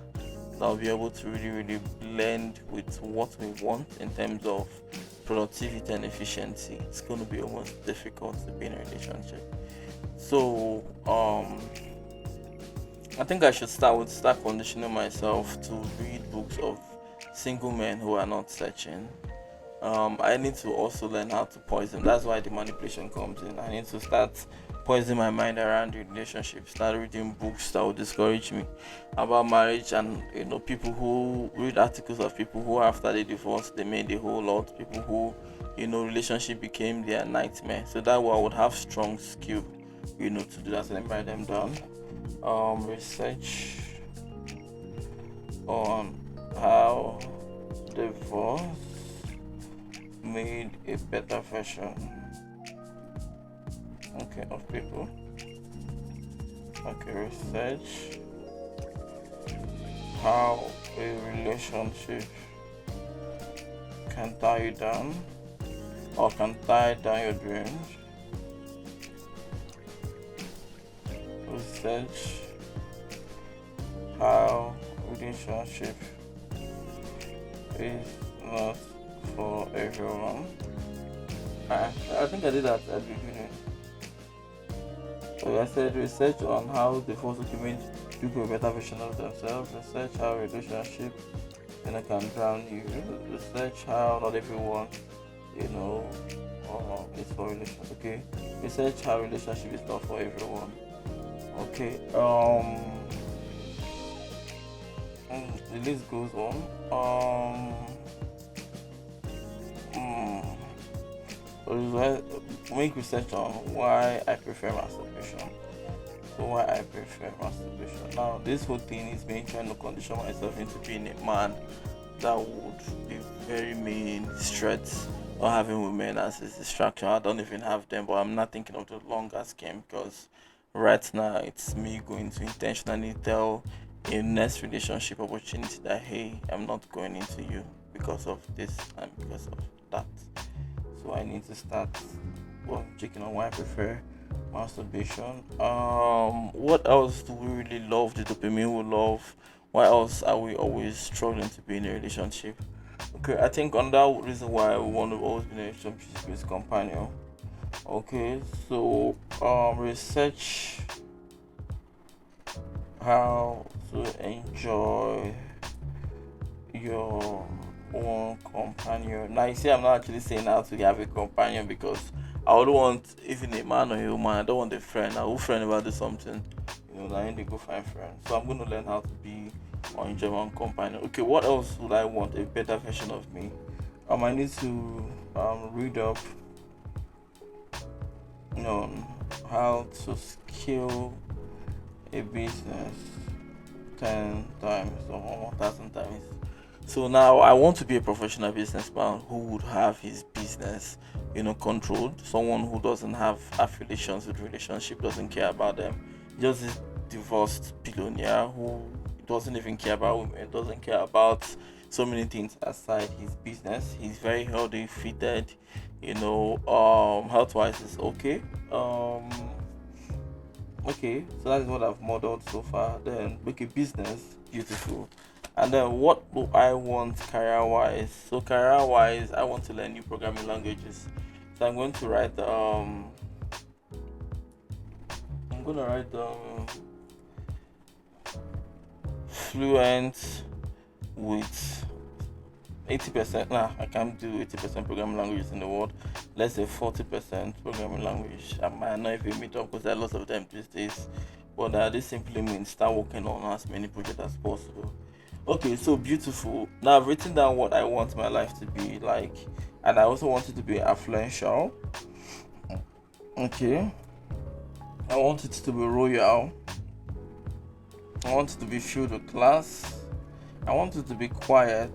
that will be able to really blend with what we want in terms of productivity and efficiency. It's going to be almost difficult to be in a relationship. So I think I should start conditioning myself to read books of single men who are not searching. I need to also learn how to poison. That's why the manipulation comes in. I need to start poisoning my mind around the relationship. Start reading books that will discourage me about marriage, and people who read articles of people who after the divorce they made a whole lot. People who relationship became their nightmare. So that way I would have strong skill, to do that and write them down. Research on how divorce made a better version, of people. Research how a relationship can tie you down or can tie down your dreams. Research how relationship is not for everyone. I think I did that at the beginning. So I said research on how the force made people a better version of themselves. Research how relationship can drown you. Research how not everyone is for relationship. Okay. Research how relationship is not for everyone. Okay. The list goes on. Make research on why I prefer masturbation. So why I prefer masturbation. Now this whole thing is me trying to condition myself into being a man that would be very main stressed or having women as a distraction. I don't even have them, but I'm not thinking of the longer scheme, because right now it's me going to intentionally tell a next relationship opportunity that hey, I'm not going into you because of this and because of that. So I need to start checking on why I prefer masturbation. What else do we really love? The dopamine we love. Why else are we always struggling to be in a relationship? Okay, I think another reason why we want to always be in a relationship is companion. Okay, so research how to enjoy your own companion. Now you see, I'm not actually saying how to have a companion, because I would want even a man or a woman. I don't want a friend. I will friend about do something. I need to go find friends. So I'm going to learn how to be or enjoy my own companion. Okay, what else would I want? A better version of me. I need to read up on how to scale a business 10 times or 1,000 times. So now I want to be a professional businessman who would have his business, controlled. Someone who doesn't have affiliations with relationship, doesn't care about them. Just this divorced billionaire who doesn't even care about women, doesn't care about so many things aside his business. He's very healthy, fitted, health wise is okay. Okay, so that is what I've modeled so far. Then make a business beautiful. And then what do I want career wise? So career wise, I want to learn new programming languages. So I'm going to write fluent with 80%. Nah, I can't do 80% programming languages in the world. Let's say 40% programming language. I might not even meet up because there are lots of them these days. But this simply means start working on as many projects as possible. Okay, so beautiful. Now I've written down what I want my life to be like, and I also want it to be influential. Okay, I want it to be royal. I want it to be filled with class. I want it to be quiet,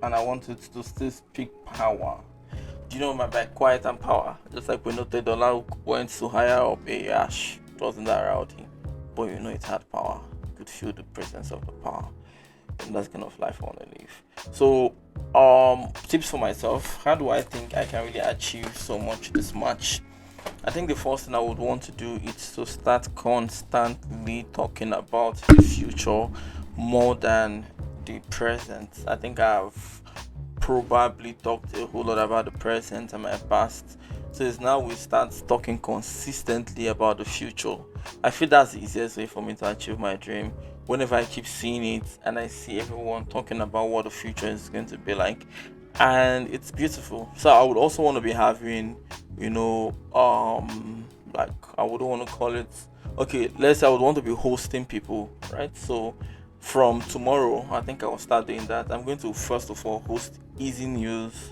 and I want it to still speak power. Do you know my by quiet and power? Just like when $10 went to higher up a ash, it wasn't that rowdy, but it had power. Could feel the presence of the power, and that's kind of life I want to live. So tips for myself: how do I think I can really achieve so much this much? I think the first thing I would want to do is to start constantly talking about the future more than the present. I think I've probably talked a whole lot about the present and my past. So it's now we start talking consistently about the future. I feel that's the easiest way for me to achieve my dream. Whenever I keep seeing it and I see everyone talking about what the future is going to be like, and it's beautiful. So I would also want to be having, like I wouldn't want to call it. Okay, let's say I would want to be hosting people, right? So from tomorrow, I think I will start doing that. I'm going to first of all host Easy News.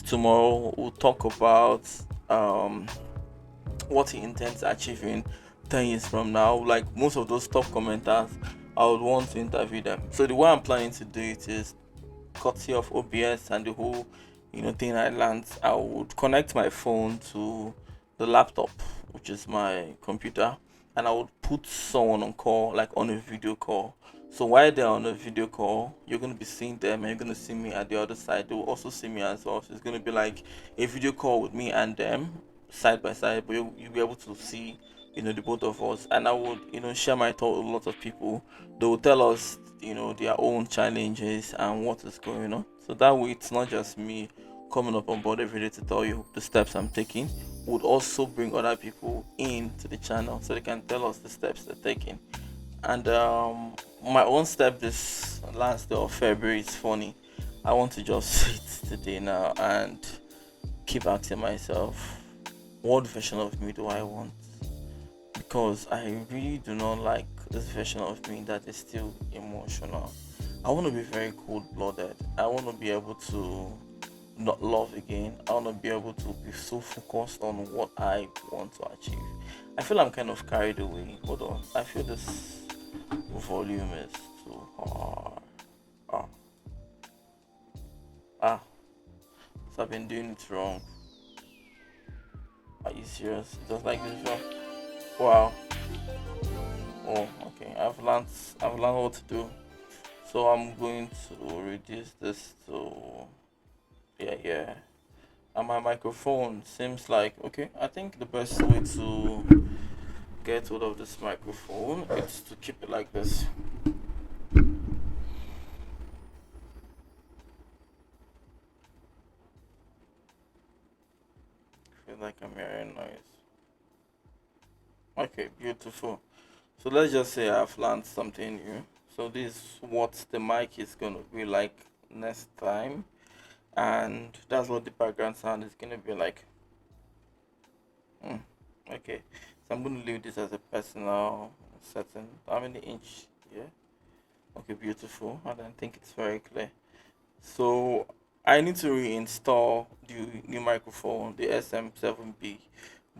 Tomorrow we'll talk about um what he intends achieving 10 years from now. Like most of those top commenters, I would want to interview them. So the way I'm planning to do it is courtesy of OBS and the whole thing I learned. I would connect my phone to the laptop, which is my computer, and I would put someone on call, like on a video call. So while they're on a video call, you're gonna be seeing them and you're gonna see me at the other side. They will also see me as well. So it's gonna be like a video call with me and them side by side, but you'll be able to see the both of us. And I would share my thought with a lot of people. They will tell us their own challenges and what is going on, so that way it's not just me coming up on board every day to tell you the steps I'm taking. Would also bring other people into the channel so they can tell us the steps they're taking. And my own step this last day of February is funny. I want to just sit today now and keep asking myself, what version of me do I want? Because I really do not like this version of me that is still emotional. I want to be very cold blooded. I want to be able to not love again. I want to be able to be so focused on what I want to achieve. I feel I'm kind of carried away. Hold on. I feel this volume is too hard. Ah, ah. So I've been doing it wrong. Are you serious? Just like this wrong? Wow. Oh, okay. I've learned what to do. So I'm going to reduce this to, yeah. And my microphone seems like, okay. I think the best way to get hold of this microphone is to keep it like this. Feel like I'm hearing noise. Okay, beautiful. So let's just say I've learned something new. So this is what the mic is gonna be like next time, and that's what the background sound is gonna be like. Hmm. Okay, so I'm gonna leave this as a personal setting. How many inch? Yeah. Okay, beautiful. I don't think it's very clear. So I need to reinstall the new microphone, the SM7B,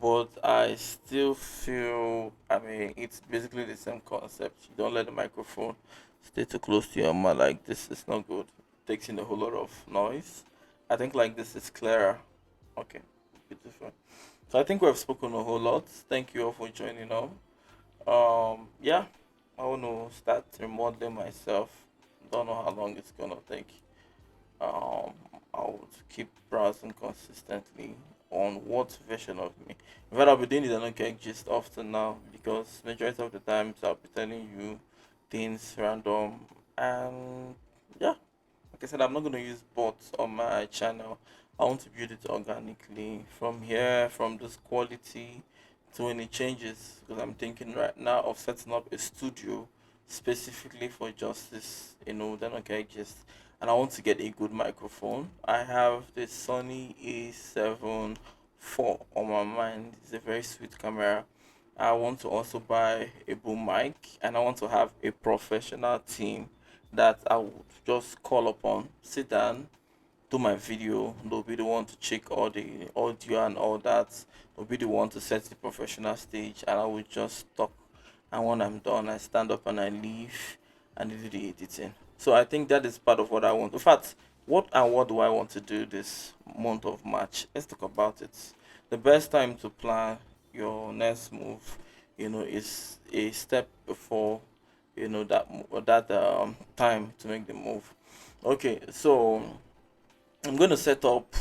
but I still feel, I mean, it's basically the same concept. You don't let the microphone stay too close to your mouth like this. It's not good. Takes in a whole lot of noise. I think like this is clearer. Okay, beautiful. So I think we have spoken a whole lot. Thank you all for joining on. Yeah, I want to start remodeling myself. Don't know how long it's gonna take. um, I would keep browsing consistently on what version of me. In fact, I'll be doing the Dannyokec gist often now because majority of the times I'll be telling you things random, and yeah, like I said, I'm not gonna use bots on my channel. I want to build it organically from here, from this quality to when it changes. Because I'm thinking right now of setting up a studio specifically for just this, then okay, just, and I want to get a good microphone. I have the Sony A7 IV on my mind. It's a very sweet camera. I want to also buy a boom mic, and I want to have a professional team that I would just call upon, sit down, do my video. They'll be the one to check all the audio and all that. They'll be the one to set the professional stage, and I will just talk. And when I'm done, I stand up and I leave and do the editing. So I think that is part of what I want. In fact, what do I want to do this month of March? Let's talk about it. The best time to plan your next move, is a step before that time to make the move. Okay, so I'm going to set up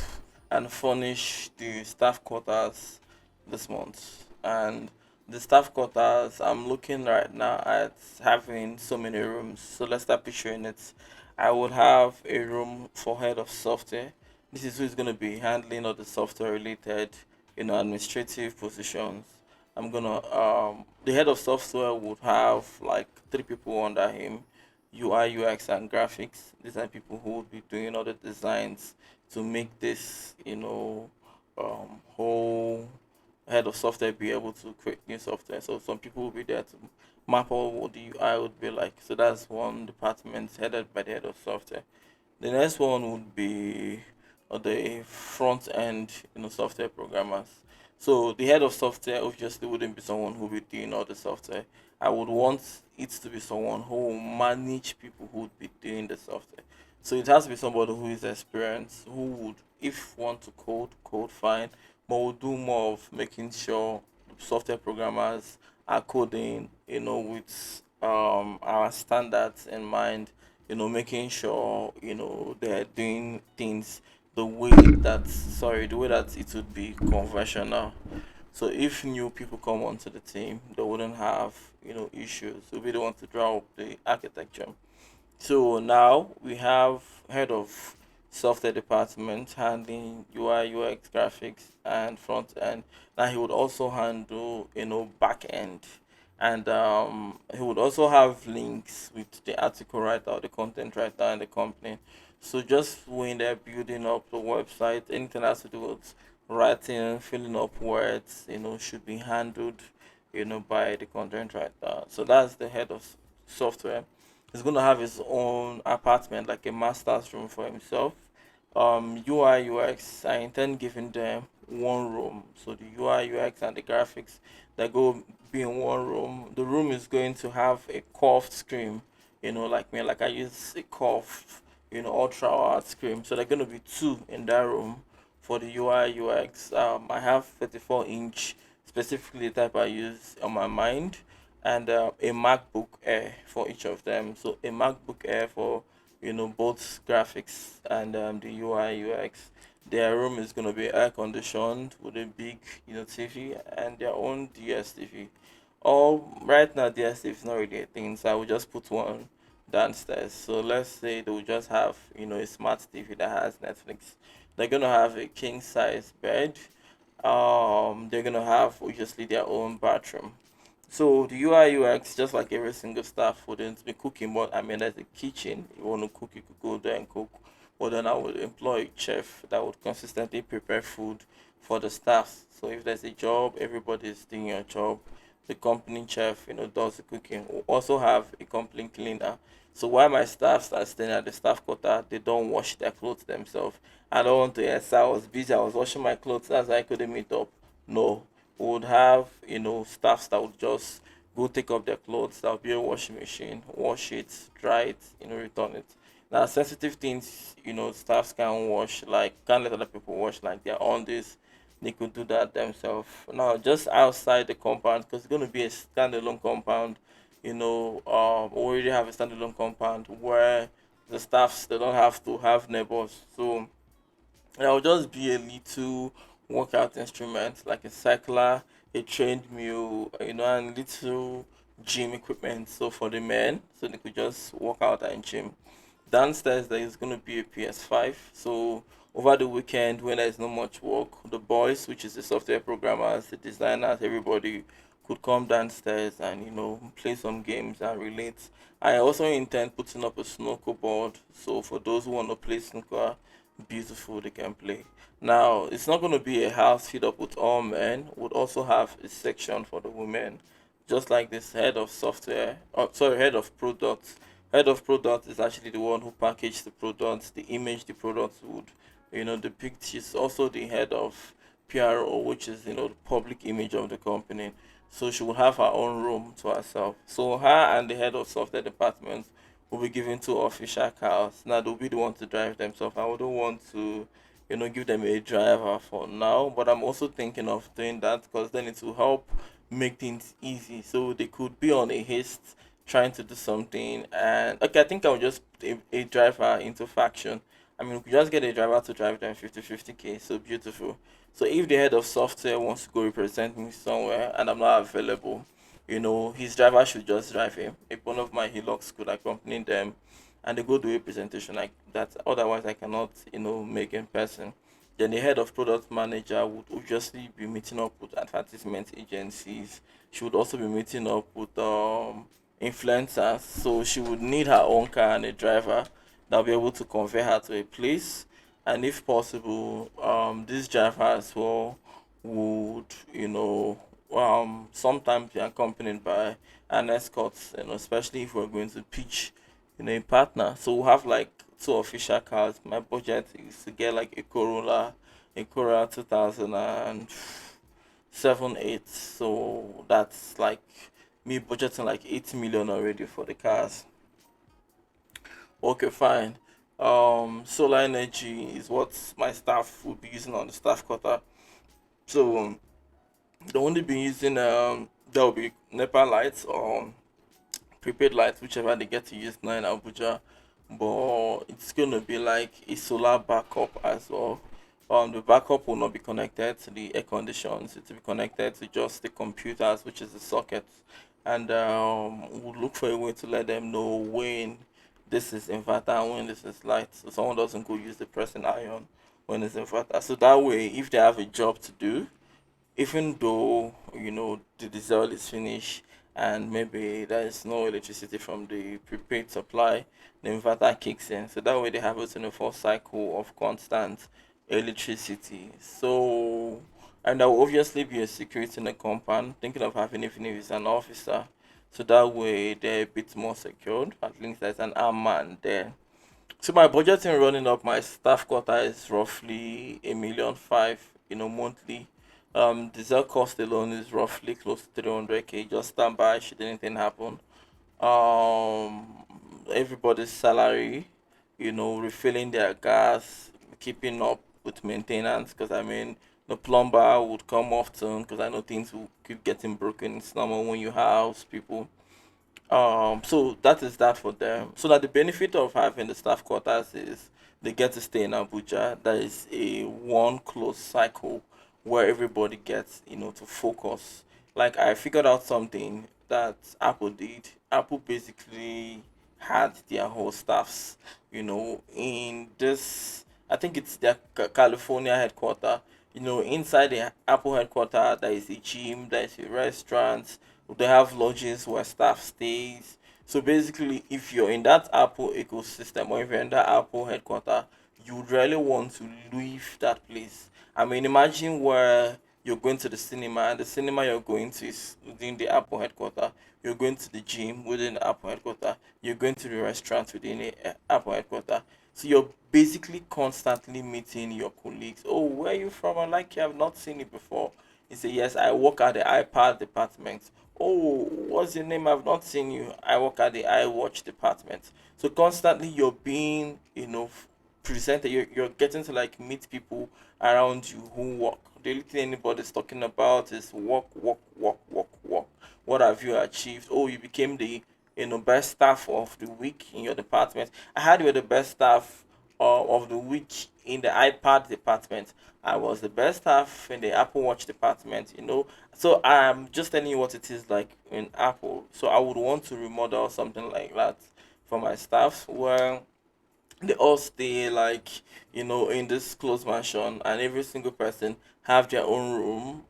and furnish the staff quarters this month. And the staff quarters, I'm looking right now at having so many rooms. So let's start picturing it. I would have a room for head of software. This is who's going to be handling all the software related, administrative positions. I'm gonna the head of software would have like three people under him: UI, UX, and graphics. These are people who would be doing all the designs to make this, whole head of software be able to create new software. So some people will be there to map out what the UI would be like. So that's one department headed by the head of software. The next one would be the front end, software programmers. So the head of software obviously wouldn't be someone who would be doing all the software. I would want it to be someone who will manage people who would be doing the software. So it has to be somebody who is experienced, who would, if want to code fine, but will do more of making sure software programmers are coding, with our standards in mind, making sure, they're doing things the way that it would be conventional. So if new people come onto the team, they wouldn't have, issues. So we don't want to draw up the architecture. So now we have head of software department handling UI, UX, graphics, and front end. Now he would also handle, back end, and he would also have links with the article writer or the content writer in the company. So just when they're building up the website, anything that has to do with writing, filling up words, should be handled, by the content writer. So that's the head of software. He's gonna have his own apartment, like a master's room for himself. UI UX, I intend giving them one room. So the UI UX and the graphics that go be in one room. The room is going to have a curved screen. Like me, like I use a curved, ultra wide screen. So they're gonna be two in that room for the UI UX. I have 34-inch, specifically the type I use on my mind, and a MacBook Air for each of them. So a MacBook Air for, both graphics and the UI UX. Their room is gonna be air conditioned with a big, TV and their own DSTV. All right now, DSTV is not really a thing, so I will just put one downstairs. So let's say they will just have, a smart TV that has Netflix. They're gonna have a king size bed. They're gonna have obviously their own bathroom. So the UI UX, just like every single staff, wouldn't be cooking, but I mean, there's a kitchen. You want to cook, you could go there and cook. But then I would employ a chef that would consistently prepare food for the staff. So if there's a job, everybody is doing a job. The company chef, does the cooking. We also have a company cleaner. So while my staffs are staying at the staff quarter, they don't wash their clothes themselves. I don't want to, yes, I was busy, I was washing my clothes, that's why I couldn't meet up. No, would have, staffs that would just go take up their clothes. There'll be a washing machine, wash it, dry it, return it. Now sensitive things, staffs can wash, like can't let other people wash, like they're on this. They could do that themselves. Now just outside the compound, because it's going to be a standalone compound. We already have a standalone compound where the staffs, they don't have to have neighbors. So there'll just be a little workout instrument like a cycler, a treadmill, and little gym equipment. So for the men, so they could just work out and gym. Downstairs there is going to be a PS5. So over the weekend when there's not much work, the boys, which is the software programmers, the designers, everybody could come downstairs and play some games and relate. I also intend putting up a snooker board. So for those who want to play snooker, beautiful they can play. Now it's not going to be a house filled up with all men. Would also have a section for the women, just like this head of software. Sorry, head of products. Head of product is actually the one who packaged the products, the image the products would, depict. She's also the head of PRO, which is the public image of the company. So she will have her own room to herself. So her and the head of software department will be given two official cars. Now they'll be the one to drive themselves. I wouldn't want to, give them a driver for now. But I'm also thinking of doing that because then it will help make things easy. So they could be on a haste trying to do something, and okay, I think I'll just put a driver into faction I mean, we could just get a driver to drive them 50-50K. So beautiful. So if the head of software wants to go represent me somewhere and I'm not available, his driver should just drive him. If one of my Hilux could accompany them and they go do a presentation like that, otherwise I cannot, make in person. Then the head of product manager would obviously be meeting up with advertisement agencies. She would also be meeting up with influencers. So she would need her own car and a driver that'll be able to convey her to a place. And if possible, this driver as well would, sometimes be accompanied by an escort, especially if we're going to pitch, a partner. So we'll have like two official cars. My budget is to get like a Corolla 2007, 8. So that's like me budgeting like 8 million already for the cars. Okay, fine. Solar energy is what my staff will be using on the staff quarter. So they'll only be using there'll be NEPA lights or prepaid lights, whichever they get to use now in Abuja. But it's gonna be like a solar backup as well. The backup will not be connected to the air conditions. It will be connected to just the computers, which is the sockets, and we'll look for a way to let them know when this is inverter and when this is light, so someone doesn't go use the pressing iron when it's inverter. So that way, if they have a job to do, even though the diesel is finished and maybe there is no electricity from the prepaid supply, the inverter kicks in. So that way they have a 24 cycle of constant electricity. So, and there will obviously be a security in the compound, thinking of having even if it's an officer. So that way they're a bit more secured. At least there's an armed man there. So my budgeting running up my staff quota is roughly a million five, monthly. Diesel cost alone is roughly close to 300K. Just stand by should anything happen. Um, Everybody's salary, refilling their gas, keeping up with maintenance. Because I mean, the plumber would come often. Because I know things will keep getting broken. It's normal when you house people. So that is that for them. So that the benefit of having the staff quarters is they get to stay in Abuja. That is a one close cycle where everybody gets, to focus. Like I figured out something that Apple did. Apple basically had their whole staffs, in this. I think it's their California headquarter. Inside the Apple headquarter, there is a gym, there is a restaurant, they have lodges where staff stays. So basically, if you're in that Apple ecosystem or if you're in that Apple headquarter, you would really want to leave that place. I mean, imagine where you're going to the cinema and the cinema you're going to is within the Apple headquarter. You're going to the gym within the Apple headquarter. You're going to the restaurant within the Apple headquarter. So you're basically constantly meeting your colleagues. Oh, where are you from? I like you. I've not seen you before. He said, yes, I work at the iPad department. Oh, what's your name? I've not seen you. I work at the iWatch department. So constantly you're being, presented. You're getting to like meet people around you who work. The only thing anybody's talking about is work, work, work, work, work. What have you achieved? Oh, you became the best staff of the week in your department. I heard you were the best staff of the week in the iPad department. I was the best staff in the Apple Watch department. So I'm just telling you what it is like in Apple. So I would want to remodel something like that for my staff where they all stay like in this closed mansion and every single person have their own room.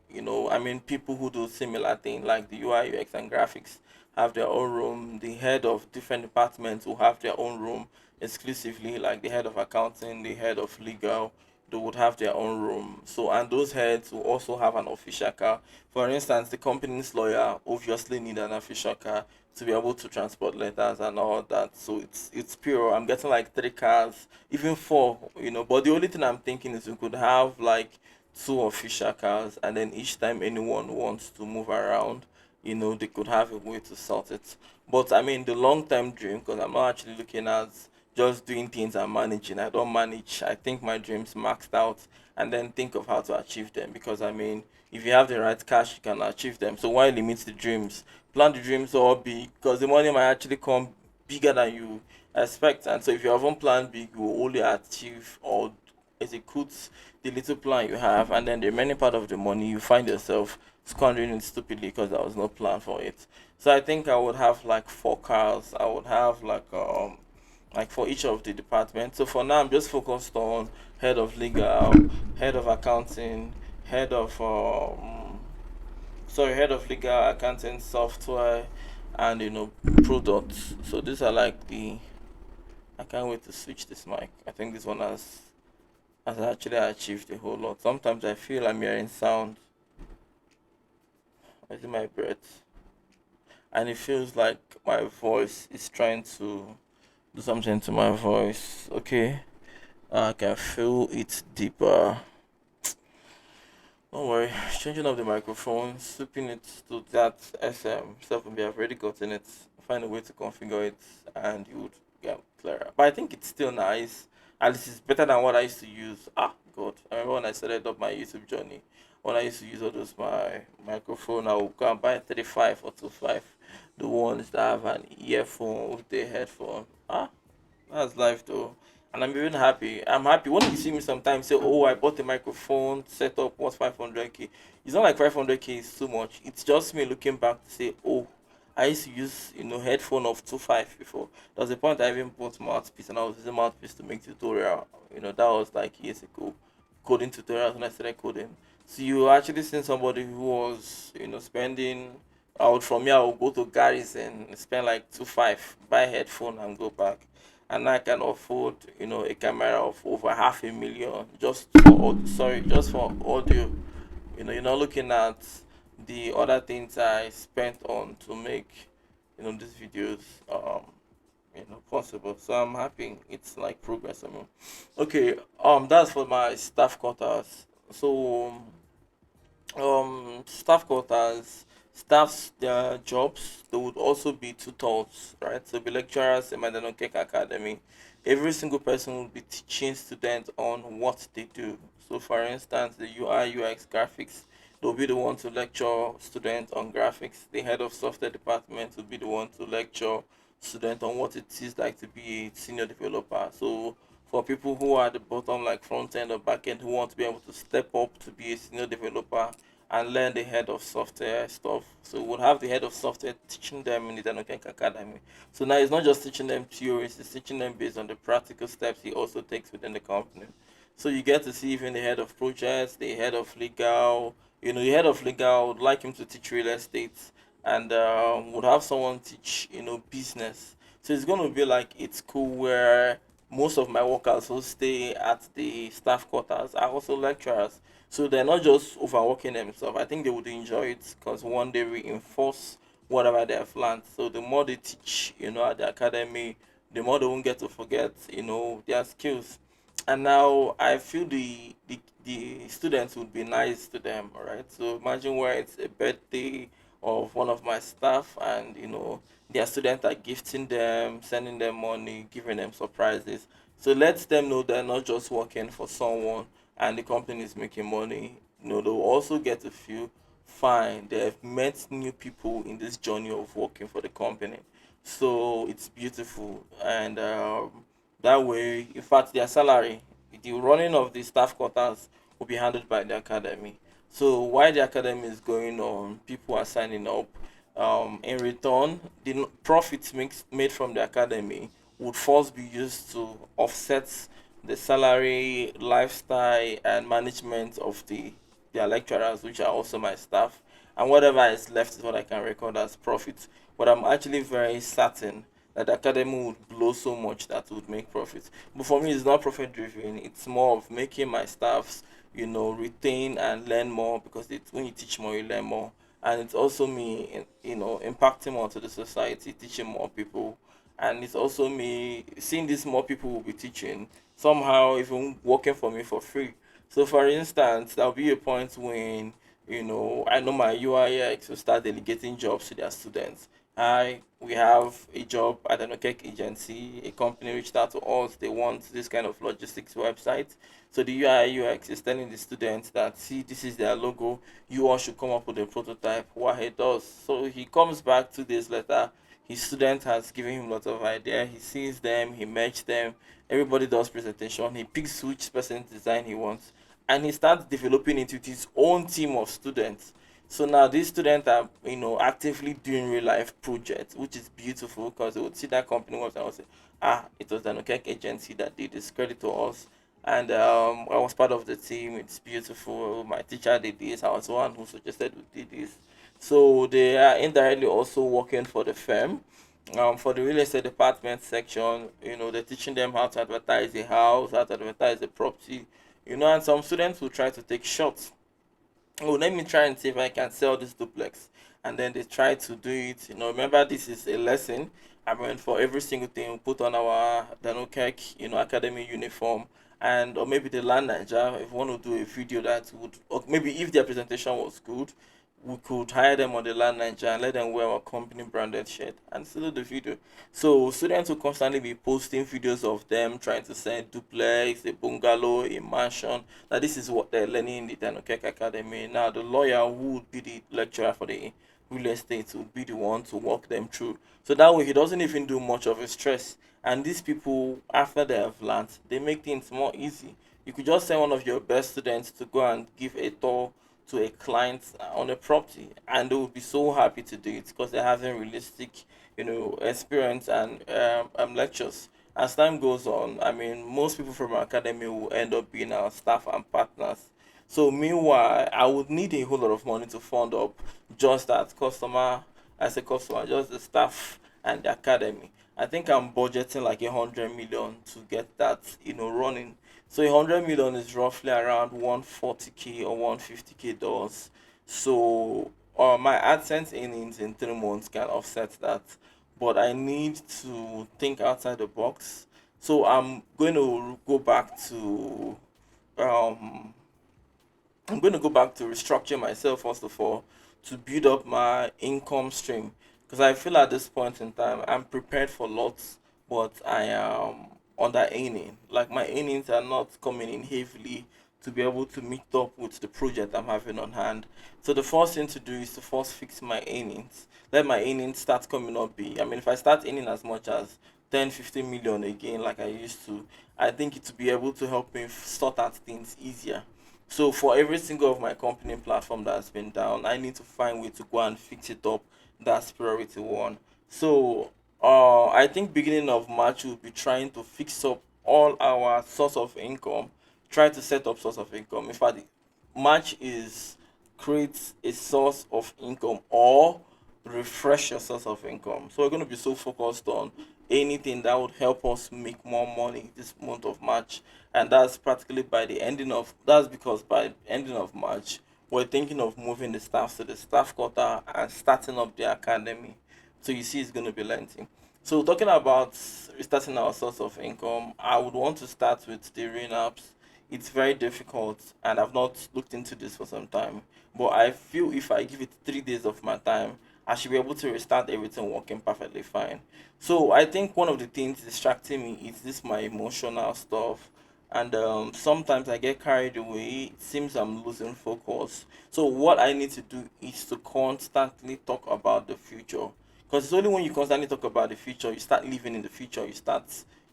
I mean, people who do similar thing like the UI UX and graphics have their own room. The head of different departments will have their own room exclusively, like the head of accounting, the head of legal, they would have their own room. So, and those heads will also have an official car. For instance, the company's lawyer obviously need an official car to be able to transport letters and all that. So it's pure. I'm getting like three cars, even four. But the only thing I'm thinking is we could have like two official cars, and then each time anyone wants to move around, they could have a way to sort it. But I mean, the long term dream, because I'm not actually looking at just doing things and managing. I don't manage. I think my dreams maxed out and then think of how to achieve them. Because I mean, if you have the right cash, you can achieve them. So why limit the dreams? Plan the dreams all big because the money might actually come bigger than you expect. And so if you haven't planned big, you will only achieve or execute the little plan you have, and then the remaining part of the money you find yourself squandering it stupidly because there was no plan for it. So I think I would have like 4 cars. I would have like for each of the departments. So for now I'm just focused on head of legal, head of accounting, head of head of legal, accounting, software, and products. So these are like the. I can't wait to switch this mic. I think this one has actually achieved a whole lot. Sometimes I feel I'm hearing sound in my breath, and it feels like my voice is trying to do something to my voice. Okay, I can feel it deeper. Don't worry, changing up the microphone, sweeping it to that SM stuff will be. I've already gotten it. Find a way to configure it, and you would get clearer. But I think it's still nice. At least it's better than what I used to use. Ah, God! I remember when I started up my YouTube journey. When I used to use all those my microphone, I would go and buy 35 or 25, the ones that have an earphone with the headphone. Ah, that's life though. And I'm even happy. I'm happy when you see me sometimes say, "Oh, I bought a microphone, set up what's 500k." It's not like 500k is too much. It's just me looking back to say, "Oh, I used to use headphone of 25 before." There was a point I even bought mouthpiece and I was using mouthpiece to make tutorial. That was like years ago. Coding tutorials when I started coding. So you actually seen somebody who was spending out from here. I would go to Gary's and spend like 2.5, buy headphone and go back, and I can afford a camera of over half a million just for just for audio. You're not looking at the other things I spent on to make these videos possible. So I'm happy it's like progress. I mean, okay, that's for my staff quarters. So staff quarters, staff's their jobs, there would also be tutors, right? So be lecturers in my Danokec Academy. Every single person will be teaching students on what they do. So for instance, the UI UX graphics, they'll be the one to lecture students on graphics. The head of software department will be the one to lecture students on what it is like to be a senior developer. So for people who are at the bottom, like front end or back end, who want to be able to step up to be a senior developer and learn the head of software stuff. So we'll have the head of software teaching them in the Danokek Academy. So now it's not just teaching them theories, it's teaching them based on the practical steps he also takes within the company. So you get to see even the head of projects, the head of legal. The head of legal would like him to teach real estate, and would have someone teach business. So it's going to be like it's school where most of my workers who stay at the staff quarters are also lecturers. So they're not just overworking themselves. I think they would enjoy it because one they reinforce whatever they have learned. So the more they teach, at the academy, the more they won't get to forget, their skills. And now I feel the students would be nice to them, all right? So imagine where it's a birthday of one of my staff, and their students are gifting them, sending them money, giving them surprises. So let them know they're not just working for someone and the company is making money. They'll also get to feel fine. They've met new people in this journey of working for the company. So it's beautiful. And that way, in fact, their salary, the running of the staff quarters will be handled by the academy. So while the academy is going on, people are signing up. In return, the profits made from the academy would first be used to offset the salary, lifestyle, and management of their lecturers, which are also my staff. And whatever is left is what I can record as profit. But I'm actually very certain that the academy would blow so much that it would make profit. But for me, it's not profit driven. It's more of making my staffs, retain and learn more, because when you teach more, you learn more. And it's also me, impacting more to the society, teaching more people. And it's also me seeing these more people will be teaching, somehow even working for me for free. So for instance, there'll be a point when I know my UIX will start delegating jobs to their students. Hi, we have a job at an OKEC agency. A company reached out to us. They want this kind of logistics website. So the UIUX is telling the students that, see, this is their logo. You all should come up with a prototype. What he does. So he comes back 2 days later. His student has given him lots of idea. He sees them, he matches them. Everybody does presentation. He picks which person's design he wants, and he starts developing it with his own team of students. So now these students are, actively doing real life projects, which is beautiful because they would see that company was and would say, ah, it was the Danokec agency that did this, credit to us. And I was part of the team. It's beautiful. My teacher did this. I was the one who suggested we did this. So they are indirectly also working for the firm. For the real estate department section, they're teaching them how to advertise a house, how to advertise a property, and some students will try to take shots. Oh, let me try and see if I can sell this duplex. And then they try to do it. Remember, this is a lesson. I mean, for every single thing, we put on our Danokec, academy uniform. And or maybe the land Niger, if we want to do a video that would, or maybe if their presentation was good, we could hire them on the land Niger and let them wear our company branded shirt and still do the video. So students will constantly be posting videos of them trying to sell duplex, a bungalow, a mansion. Now this is what they're learning in the Danokek Academy. Now the lawyer who would be the lecturer for the real estate would be the one to walk them through. So that way he doesn't even do much of a stress. And these people, after they have learned, they make things more easy. You could just send one of your best students to go and give a tour to a client on a property, and they will be so happy to do it because they're having realistic, experience and lectures. As time goes on, I mean, most people from our academy will end up being our staff and partners. So meanwhile, I would need a whole lot of money to fund up just that customer, as a customer, just the staff and the academy. I think I'm budgeting like 100 million to get that, running. So 100 million is roughly around 140K or 150K dollars. So my AdSense earnings in 3 months can offset that, but I need to think outside the box. So I'm going to go back to um I'm going to go back to restructure myself first of all to build up my income stream because I feel at this point in time I'm prepared for lots, but I am under earning. Like my earnings are not coming in heavily to be able to meet up with the project I'm having on hand. So the first thing to do is to first fix my earnings. Let my earnings start coming up big. I mean, if I start earning as much as 10, 15 million again, like I used to, I think it will be able to help me sort out things easier. So for every single of my company platform that's been down, I need to find way to go and fix it up. That's priority one. So I think beginning of March we'll be trying to fix up all our source of income. Try to set up source of income. In fact, March is create a source of income or refresh your source of income. So we're going to be so focused on anything that would help us make more money this month of March. And that's practically by the ending of that's because by ending of March we're thinking of moving the staff to the staff quarter and starting up the academy. So you see it's going to be lengthy. So talking about restarting our source of income, I would want to start with the rain apps. It's very difficult and I've not looked into this for some time. But I feel if I give it 3 days of my time, I should be able to restart everything working perfectly fine. So I think one of the things distracting me is this my emotional stuff. And sometimes I get carried away. It seems I'm losing focus. So what I need to do is to constantly talk about the future. Because it's only when you constantly talk about the future, you start living in the future, you start,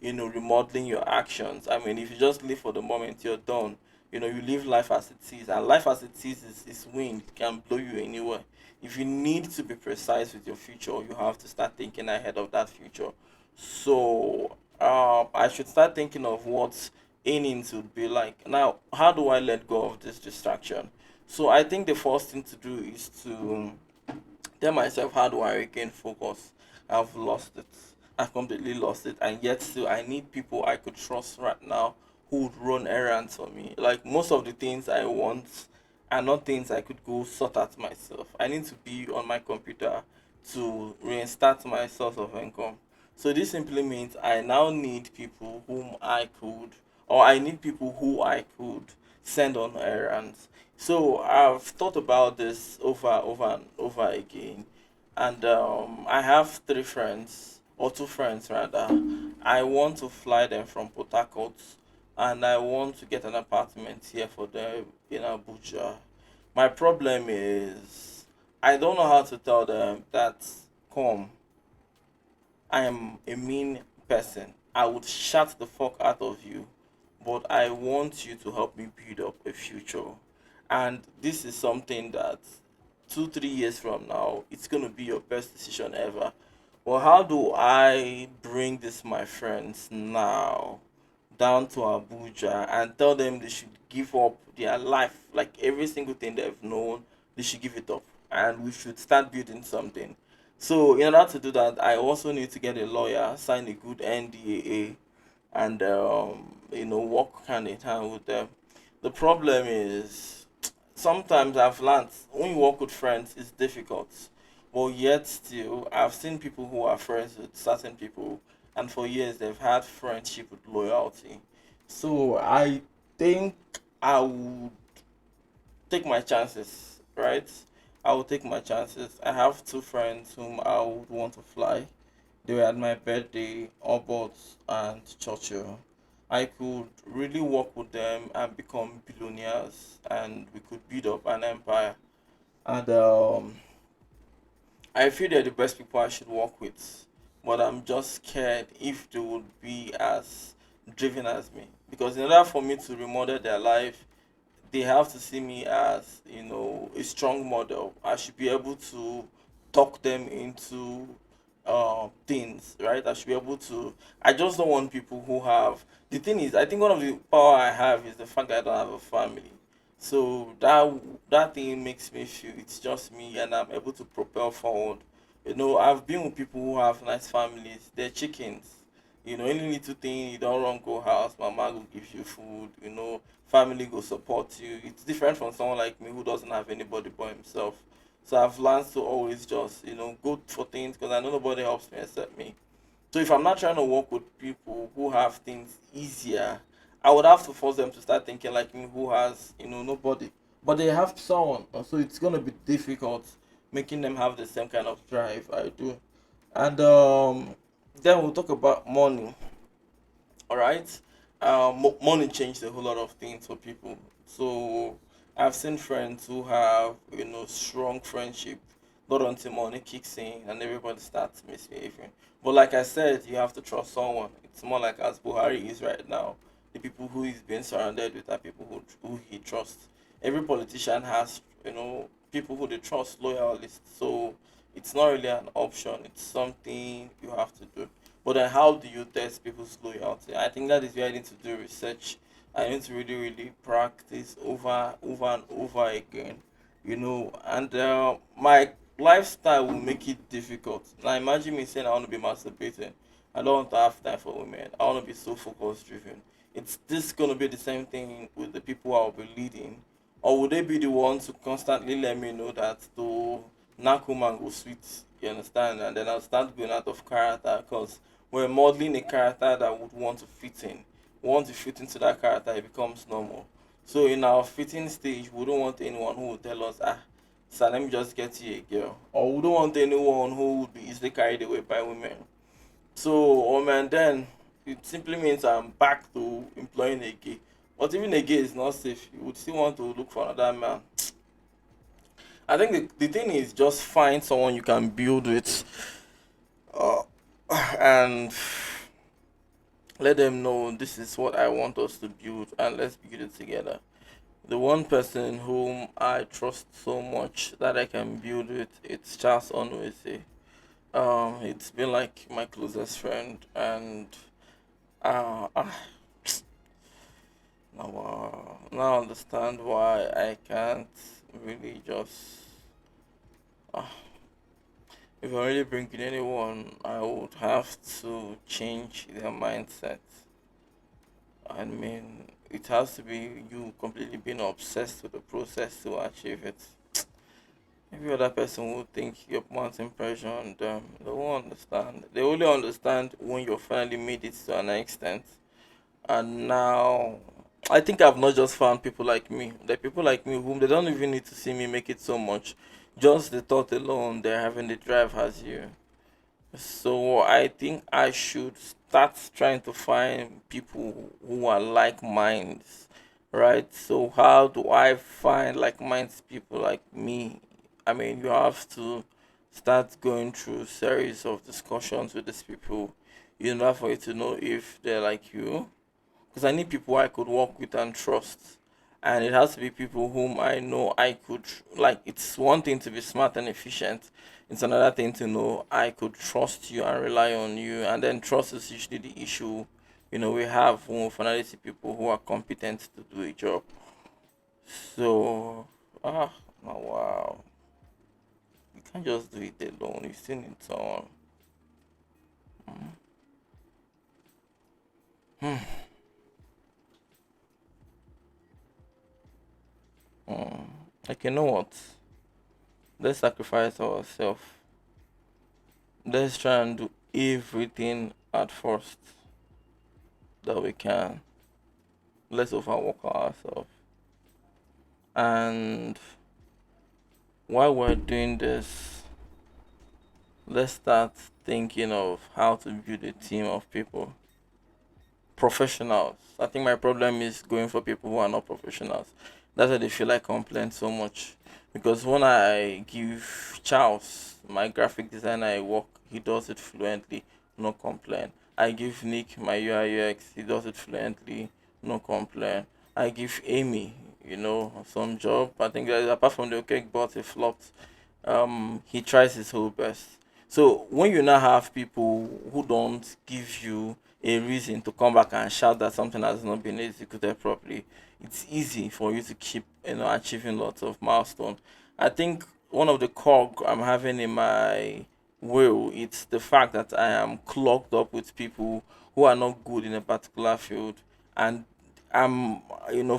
remodeling your actions. I mean, if you just live for the moment, you're done. You live life as it is, and life as it is wind, it can blow you anywhere. If you need to be precise with your future, you have to start thinking ahead of that future. So, I should start thinking of what innings would be like. Now, how do I let go of this distraction? So, I think the first thing to do is to tell myself how do I regain focus. I've lost it. I've completely lost it, and yet still I need people I could trust right now who would run errands for me. Like most of the things I want are not things I could go sort out myself. I need to be on my computer to restart my source of income. So this simply means I now need people or I need people who I could send on errands. So I've thought about this over and over again, and I have 3 friends or 2 friends rather. I want to fly them from Port Harcourt, and I want to get an apartment here for them in Abuja. My problem is I don't know how to tell them that come. I am a mean person, I would shut the fuck out of you, but I want you to help me build up a future. And this is something that 2, 3 years from now, it's gonna be your best decision ever. Well, how do I bring this my friends now down to Abuja and tell them they should give up their life, like every single thing they've known, they should give it up, and we should start building something. So in order to do that, I also need to get a lawyer, sign a good NDAA, and work hand in hand with them. The problem is sometimes I've learned when you work with friends, it's difficult. But yet still, I've seen people who are friends with certain people, and for years they've had friendship with loyalty. So I think I would take my chances, right? I will take my chances. I have two friends whom I would want to fly. They were at my birthday, Obot and Churchill. I could really work with them and become billionaires, and we could build up an empire. And I feel they're the best people I should work with, but I'm just scared if they would be as driven as me. Because in order for me to remodel their life, they have to see me as a strong model. I should be able to talk them into things, right? I should be able to. I just don't want people who have. The thing is, I think one of the power I have is the fact that I don't have a family. So that thing makes me feel it's just me, and I'm able to propel forward. I've been with people who have nice families. They're chickens. Any little thing you don't run go house, mama will give you food. Family will support you. It's different from someone like me who doesn't have anybody but himself. So I've learned to always just go for things because I know nobody helps me except me. So if I'm not trying to work with people who have things easier, I would have to force them to start thinking like me who has nobody. But they have someone, so it's gonna be difficult making them have the same kind of drive I do. And then we'll talk about money. All right. Money changed a whole lot of things for people. So I've seen friends who have strong friendship, not until money kicks in and everybody starts misbehaving. But like I said, you have to trust someone. It's more like as Buhari is right now. The people who he's being surrounded with are people who he trusts. Every politician has people who they trust, loyalists. So it's not really an option. It's something you have to do. But then, how do you test people's loyalty? I think that is where I need to do research. I need to really, really practice over and over again. And my lifestyle will make it difficult. Now, imagine me saying I want to be masturbating. I don't want to have time for women. I want to be so focus driven. It's this gonna be the same thing with the people I'll be leading, or would they be the ones to constantly let me know that to knack woman go sweet? You understand? And then I'll start going out of character because we're modeling a character that would want to fit in. Once you fit into that character, it becomes normal. So in our fitting stage, we don't want anyone who will tell us, so let me just get you a girl. Or we don't want anyone who would be easily carried away by women. So, and then it simply means I'm back to employing a gay. But even a gay is not safe. You would still want to look for another man. I think the thing is just find someone you can build with, uh, and let them know this is what I want us to build, and let's build it together. The one person whom I trust so much that I can build with, it's Charles Onwese. It's been like my closest friend, and uh, uh now I understand why I can't really just. Uh, if I really bring in anyone, I would have to change their mindset. I mean, it has to be you completely being obsessed with the process to achieve it. Every other person would think you're mounting pressure on them. They won't understand. They only understand when you finally made it to an extent. And now, I think I've not just found people like me. There are people like me whom they don't even need to see me make it so much. Just the thought alone, they're having the drive has you. So I think I should start trying to find people who are like minds, right? So how do I find like minds people like me? I mean, you have to start going through series of discussions with these people in order for you to know if they're like you. Because I need people I could work with and trust. And it has to be people whom I know I could, like, it's one thing to be smart and efficient. It's another thing to know I could trust you and rely on you. And then trust is usually the issue, we have when we finally see people who are competent to do a job. So, ah, oh, wow. You can't just do it alone. You still need someone. Mm. Like, you know what? Let's sacrifice ourselves. Let's try and do everything at first that we can. Let's overwork ourselves. And while we're doing this, let's start thinking of how to build a team of people, professionals. I think my problem is going for people who are not professionals. That's why they feel like complain so much. Because when I give Charles, my graphic designer I work, he does it fluently, no complain. I give Nick, my UI UX, he does it fluently, no complain. I give Amy, some job. I think that apart from the cake bot, it flopped. He tries his whole best. So when you now have people who don't give you a reason to come back and shout that something has not been executed properly, it's easy for you to keep achieving lots of milestones. I think one of the core I'm having in my will, it's the fact that I am clogged up with people who are not good in a particular field, and I'm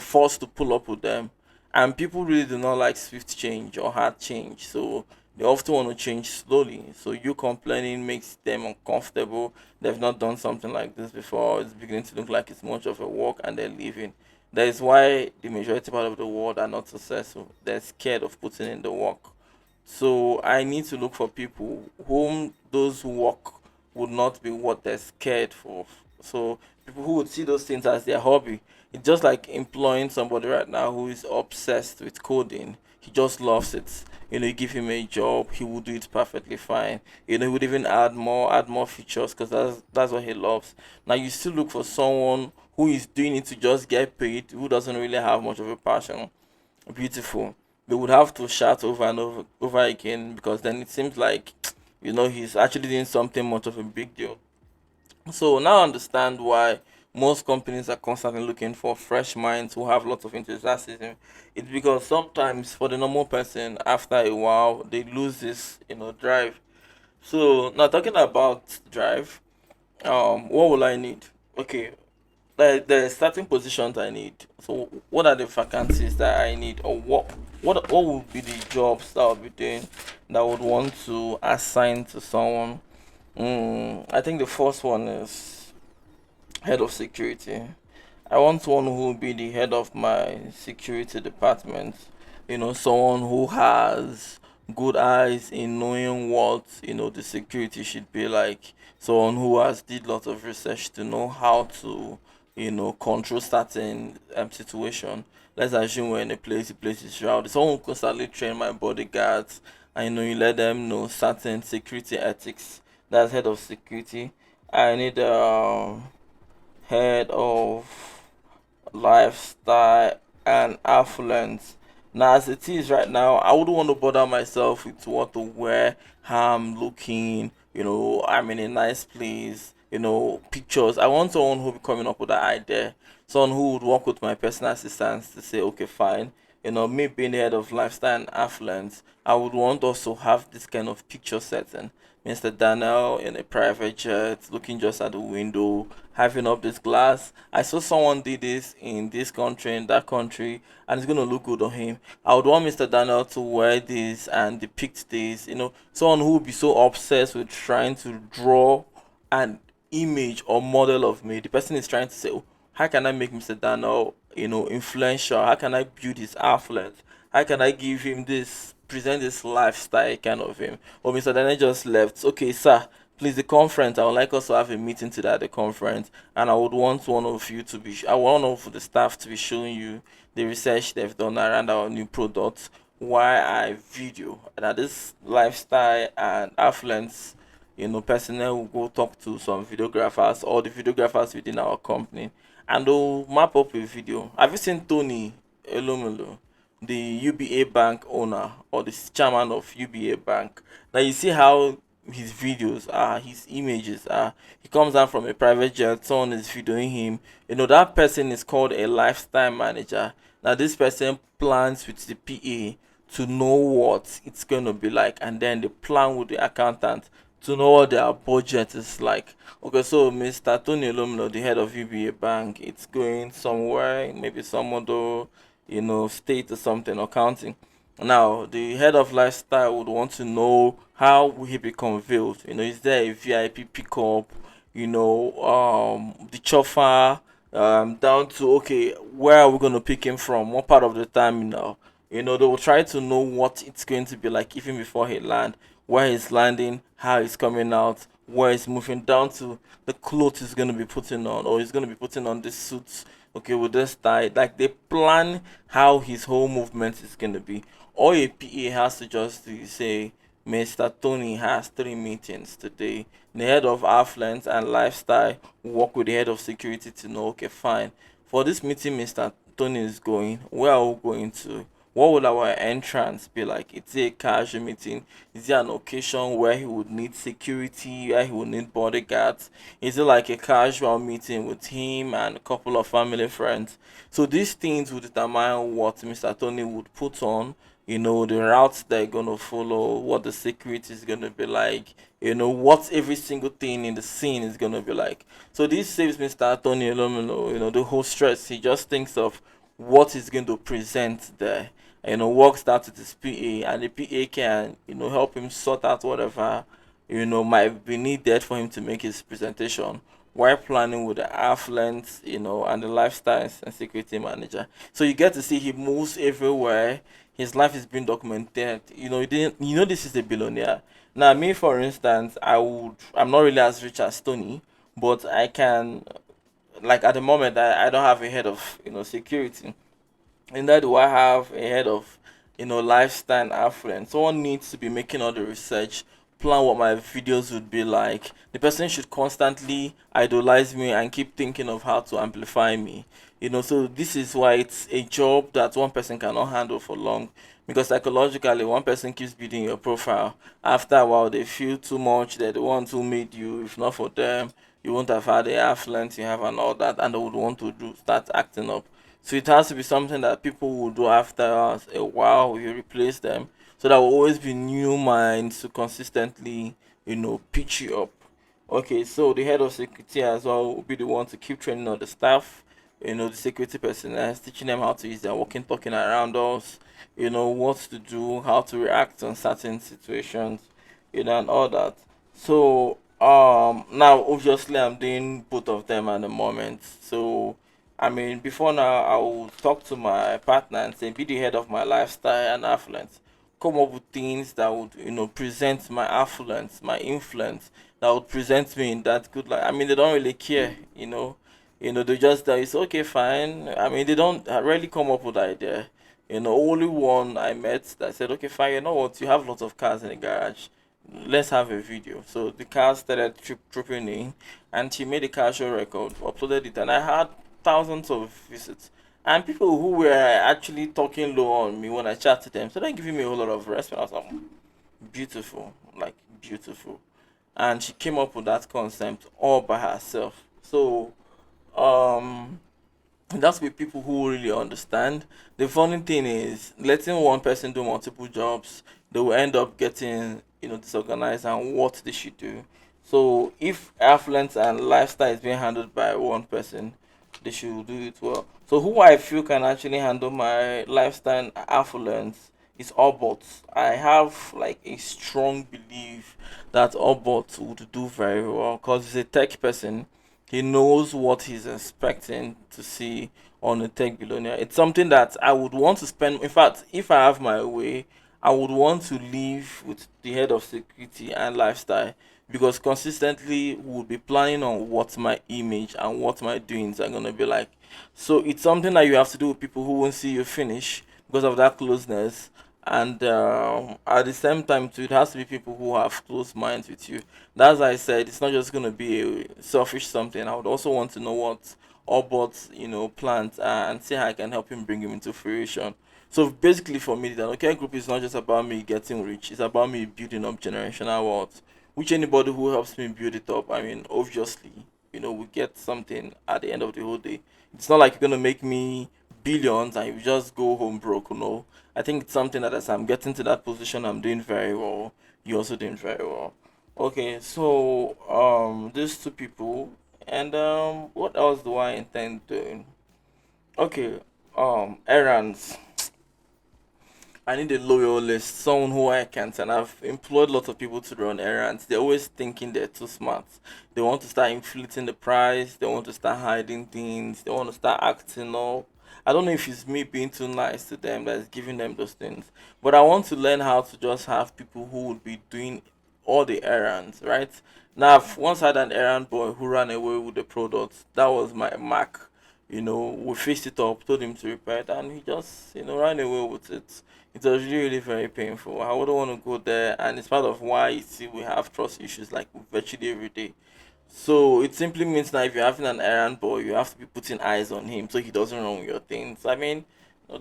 forced to pull up with them. And people really do not like swift change or hard change, so they often want to change slowly. So you complaining makes them uncomfortable. They've not done something like this before. It's beginning to look like it's much of a work, and they're leaving. That is why the majority part of the world are not successful. They're scared of putting in the work. So I need to look for people whom those work would not be what they're scared for. So people who would see those things as their hobby. It's just like employing somebody right now who is obsessed with coding. He just loves it. You give him a job, he will do it perfectly fine. He would even add more features because that's what he loves. Now you still look for someone who is doing it to just get paid, who doesn't really have much of a passion. Beautiful. They would have to shout over and over again because then it seems like he's actually doing something much of a big deal. So now I understand why most companies are constantly looking for fresh minds who have lots of enthusiasm. It's because sometimes for the normal person, after a while, they lose this drive. So now talking about drive, what will I need? Okay, the starting positions I need. So what are the vacancies that I need, or what would be the jobs that I'll be doing that I would want to assign to someone? I think the first one is head of security. I want someone who will be the head of my security department. Someone who has good eyes in knowing what the security should be like. Someone who has did lots of research to know how to control certain situation. Let's assume we're in a place, the place is rowdy. Someone who constantly train my bodyguards, and you let them know certain security ethics. That's head of security. I need head of lifestyle and affluence. Now, as it is right now, I wouldn't want to bother myself with what to wear, how I'm looking, I'm in a nice place, pictures. I want someone who will be coming up with an idea, someone who would work with my personal assistants to say, okay, fine, me being the head of lifestyle and affluence, I would want us to have this kind of picture setting. Mr. Daniel in a private jet, looking just at the window, having up this glass. I saw someone did this in this country, in that country, and it's gonna look good on him. I would want Mr. Daniel to wear this and depict this. Someone who would be so obsessed with trying to draw an image or model of me. The person is trying to say, oh, how can I make Mr. Daniel, influential? How can I build his affluence? How can I give him this, present this lifestyle kind of him? Oh, Mr. Daniel just left. Okay, sir, please, the conference, I would like us to have a meeting today at the conference, and I would want one of you to be, I want one of the staff to be showing you the research they've done around our new product. why I video that this lifestyle and affluence, personnel will go talk to some videographers or the videographers within our company, and they'll map up a video. Have you seen Tony Elomelo, the UBA Bank owner or the chairman of UBA Bank? Now you see how his videos are, his images are. He comes out from a private jet, someone is videoing him. That person is called a lifestyle manager. Now this person plans with the PA to know what it's going to be like, and then they plan with the accountant to know what their budget is like. Okay, so Mr. Tony Olumino, the head of UBA Bank, it's going somewhere, maybe some other, state or something, or county. Now, the head of lifestyle would want to know how will he be conveyed. Is there a VIP pickup? The chauffeur, down to, okay, where are we going to pick him from? What part of the terminal? They will try to know what it's going to be like even before he land, where he's landing, how he's coming out, where he's moving, down to the clothes he's going to be putting on, or he's going to be putting on this suit, okay, with this tie. Like, they plan how his whole movement is going to be. All a PA has to just say, Mr. Tony has 3 meetings today. The head of affluence and lifestyle will work with the head of security to know, okay, fine. For this meeting, Mr. Tony is going. Where are we going to? What would our entrance be like? Is it a casual meeting? Is it an occasion where he would need security, where he would need bodyguards? Is it like a casual meeting with him and a couple of family friends? So these things would determine what Mr. Tony would put on, the routes they're gonna follow, what the security is gonna be like, what every single thing in the scene is gonna be like. So this saves Mr. Tony Ilomino, the whole stress. He just thinks of what he's going to present there. Works that with his PA, and the PA can, help him sort out whatever, might be needed for him to make his presentation, while planning with the affluence, and the lifestyle and security manager. So you get to see he moves everywhere. His life is being documented. He didn't, this is a billionaire. Now, me, for instance, I'm not really as rich as Tony, but I can, like, at the moment, I don't have a head of, security. And that do I have a head of, lifestyle affluence. Someone needs to be making all the research, plan what my videos would be like. The person should constantly idolize me and keep thinking of how to amplify me. So this is why it's a job that one person cannot handle for long, because psychologically one person keeps building your profile. After a while they feel too much, they're the ones who made you. If not for them, you won't have had the affluence you have and all that, and they would want to start acting up. So it has to be something that people will do after a while. You replace them, so there will always be new minds to consistently, pitch you up. Okay, so the head of security as well will be the one to keep training all the staff. The security personnel, teaching them how to use their walking, talking around us. What to do, how to react on certain situations, and all that. So now obviously I'm doing both of them at the moment. So I mean, before now, I will talk to my partner and say, be the head of my lifestyle and affluence. Come up with things that would, present my affluence, my influence, that would present me in that good light. I mean, they don't really care, they just it's okay, fine. I mean, they don't really come up with the idea. Only one I met that said, okay, fine. You know what? You have lots of cars in the garage. Let's have a video. So the car started tripping in, and she made a casual record, uploaded it, and I had thousands of visits. And people who were actually talking low on me when I chatted to them, so they're giving me a whole lot of respect. I was like, beautiful, like beautiful. And she came up with that concept all by herself. So um that's with people who really understand. The funny thing is, letting one person do multiple jobs, they will end up getting, disorganized and what they should do. So if affluence and lifestyle is being handled by one person, they should do it well. So who I feel can actually handle my lifestyle and affluence is Obot. I have like a strong belief that Obot would do very well because he's a tech person. He knows what he's expecting to see on a tech billionaire. It's something that I would want to spend. In fact, if I have my way, I would want to live with the head of security and lifestyle, because consistently we'll be planning on what my image and what my doings are gonna be like. So it's something that you have to do with people who won't see you finish because of that closeness. and at the same time too, it has to be people who have close minds with you. That's why I said it's not just going to be a selfish something. I would also want to know what Obot, plans and see how I can help him bring him into fruition. So basically, for me, the Danokec group is not just about me getting rich; it's about me building up generational wealth. Which anybody who helps me build it up, I mean, obviously, we get something at the end of the whole day. It's not like you're gonna make me billions and you just go home broke. No, I think it's something that as I'm getting to that position, I'm doing very well. You're also doing very well. Okay, so these two people, and what else do I intend doing? Okay, errands. I need a loyal list, someone who I can. And I've employed lots of people to run errands. They're always thinking they're too smart. They want to start inflating the price. They want to start hiding things. They want to start acting up. I don't know if it's me being too nice to them that's giving them those things, but I want to learn how to just have people who would be doing all the errands, right? Now, I've once had an errand boy who ran away with the product. That was my mark. We fixed it up, told him to repair it, and he just, ran away with it. It was really, really very painful. I wouldn't want to go there, and it's part of why you see we have trust issues like virtually every day. So it simply means that if you're having an errand boy, you have to be putting eyes on him so he doesn't run your things. I mean,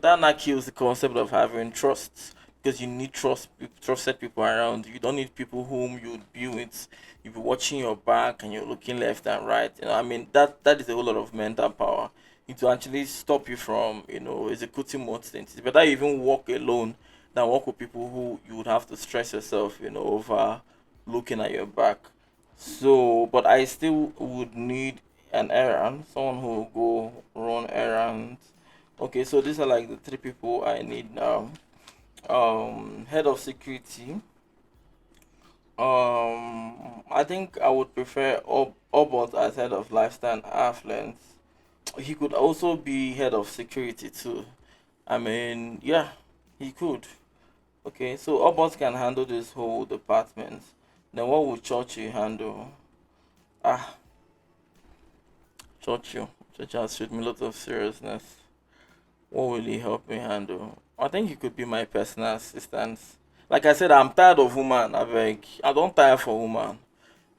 that not kills the concept of having trust, because you need trusted people around. You don't need people whom you'd be with. You be watching your back and you're looking left and right. I mean, that is a whole lot of mental power. It will actually stop you from executing more things. It's better you even walk alone than walk with people who you would have to stress yourself over looking at your back. So, but I still would need an errand, someone who will go run errands. Okay, so these are like the three people I need now. Head of security. I think I would prefer Obot as head of lifestyle and affluence. He could also be head of security too. I mean, yeah, he could. Okay, so Obot can handle this whole department. Then what would Churchill handle? Ah, Churchill. Churchill has showed me a lot of seriousness. What will he help me handle? I think he could be my personal assistant. Like I said, I'm tired of woman. I don't tire for woman.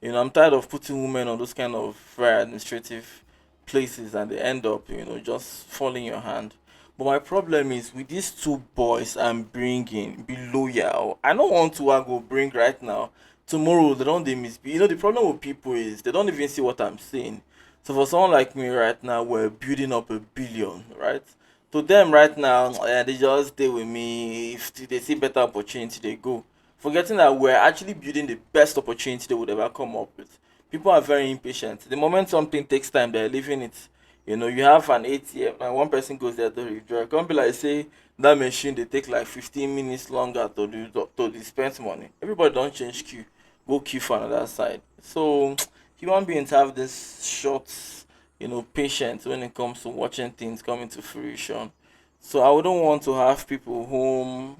I'm tired of putting women on those kind of very administrative places and they end up, just falling your hand. But my problem is with these two boys I'm bringing, be loyal. I don't want to I go bring right now. Tomorrow they don't they misbehave. The problem with people is they don't even see what I'm saying. So for someone like me right now, we're building up a billion, right? To them right now, they just stay with me. If they see better opportunity, they go. Forgetting that we're actually building the best opportunity they would ever come up with. People are very impatient. The moment something takes time, they're leaving it. You have an ATM and one person goes there to withdraw. It can't be like say that machine they take like 15 minutes longer to dispense money. Everybody don't change queue, go queue for another side. So human beings have this short, patience when it comes to watching things coming to fruition. So I wouldn't want to have people whom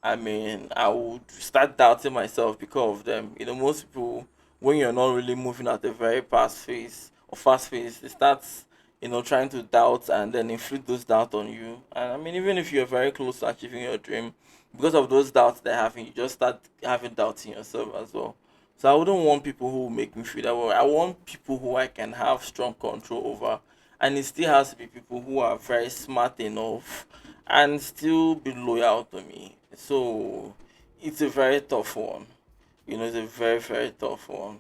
I mean, I would start doubting myself because of them. Most people, when you're not really moving at a very fast pace, they start, trying to doubt and then inflict those doubts on you. And I mean, even if you're very close to achieving your dream, because of those doubts they're having, you just start having doubts in yourself as well. So I wouldn't want people who make me feel that way. I want people who I can have strong control over. And it still has to be people who are very smart enough and still be loyal to me. So it's a very tough one. It's a very, very tough one.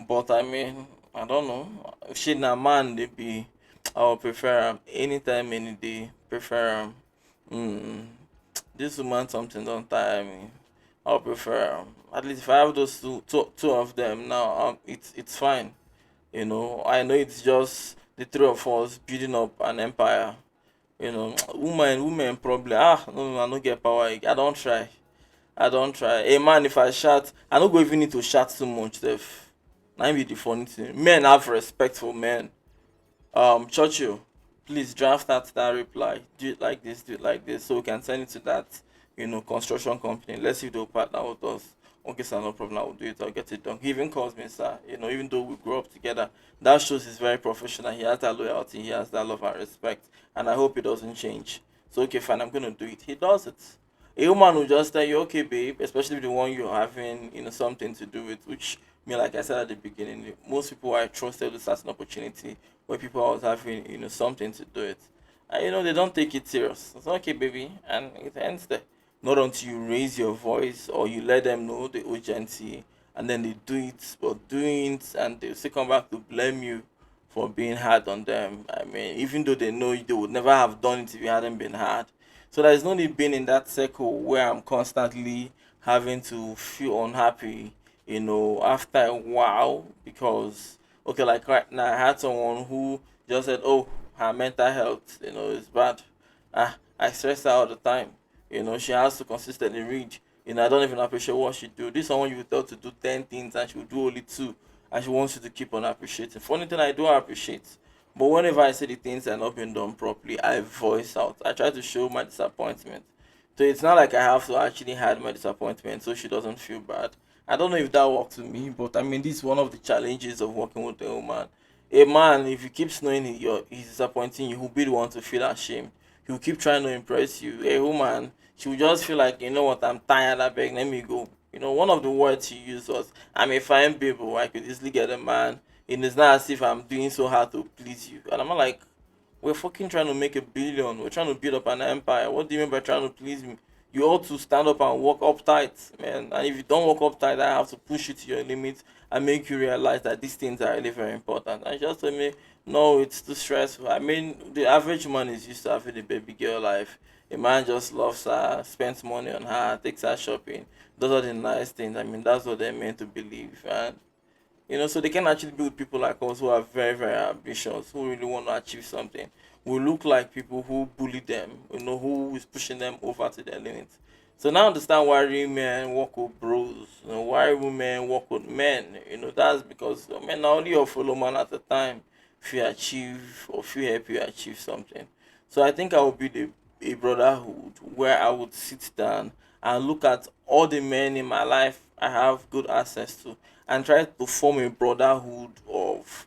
But I mean, I don't know. If she na man they be, I would prefer him anytime, any day. Prefer him. Mm, this woman something don't tire me. I'll prefer him. At least if I have those two of them now, it's fine. I know it's just the three of us building up an empire. Women probably no, no, I don't get power. I don't try. A man, if I shout, I don't go even need to shout too much. Def. Now be the funny thing. Men have respect for men. Churchill, please draft that reply. Do it like this. Do it like this, so we can send it to that construction company. Let's see if they'll partner with us. Okay, sir, no problem. I will do it. I'll get it done. He even calls me, sir. Even though we grew up together, that shows he's very professional. He has that loyalty. He has that love and respect, and I hope it doesn't change. So okay, fine. I'm gonna do it. He does it. A woman will just tell you, okay, babe, especially the one you're having, something to do with, which me, like I said at the beginning, most people I trusted with such an opportunity where people I was having, something to do it. And they don't take it serious. It's okay, baby, and it ends there. Not until you raise your voice or you let them know the urgency, and then they do it or doing it, and they still come back to blame you for being hard on them. I mean, even though they know they would never have done it if you hadn't been hard. So there's no need being in that circle where I'm constantly having to feel unhappy, after a while because okay, like right now I had someone who just said, oh, her mental health, is bad. I stress her all the time. She has to consistently read. I don't even appreciate what she do. This someone you would tell to do 10 things and she will do only two, and she wants you to keep on appreciating. Funny thing, I do appreciate, but whenever I see the things are not being done properly, I voice out. I try to show my disappointment. So it's not like I have to actually hide my disappointment so she doesn't feel bad. I don't know if that works with me, but I mean, this is one of the challenges of working with a woman. A man, if he keeps knowing he's disappointing you, he'll be the one to feel ashamed. He'll keep trying to impress you. A woman, she will just feel like, you know what, I'm tired, I beg, let me go. One of the words she used was, I'm a fine babe, oh, I could easily get a man. And it's not as if I'm doing so hard to please you. And I'm not like, we're fucking trying to make a billion. We're trying to build up an empire. What do you mean by trying to please me? You ought to stand up and walk up tight, man. And if you don't walk up tight, I have to push you to your limits and make you realize that these things are really very important. And just tell me, no, it's too stressful. I mean, the average man is used to having a baby girl life. A man just loves her, spends money on her, takes her shopping, does all the nice things. I mean, that's what they're meant to believe. And so they can actually be with people like us who are very, very ambitious, who really want to achieve something. We look like people who bully them, who is pushing them over to their limits. So now I understand why real men work with bros, why women work with men. That's because men are only your fellow man at the time if you achieve or if you help you achieve something. So I think I would be a brotherhood where I would sit down and look at all the men in my life I have good access to and try to form a brotherhood of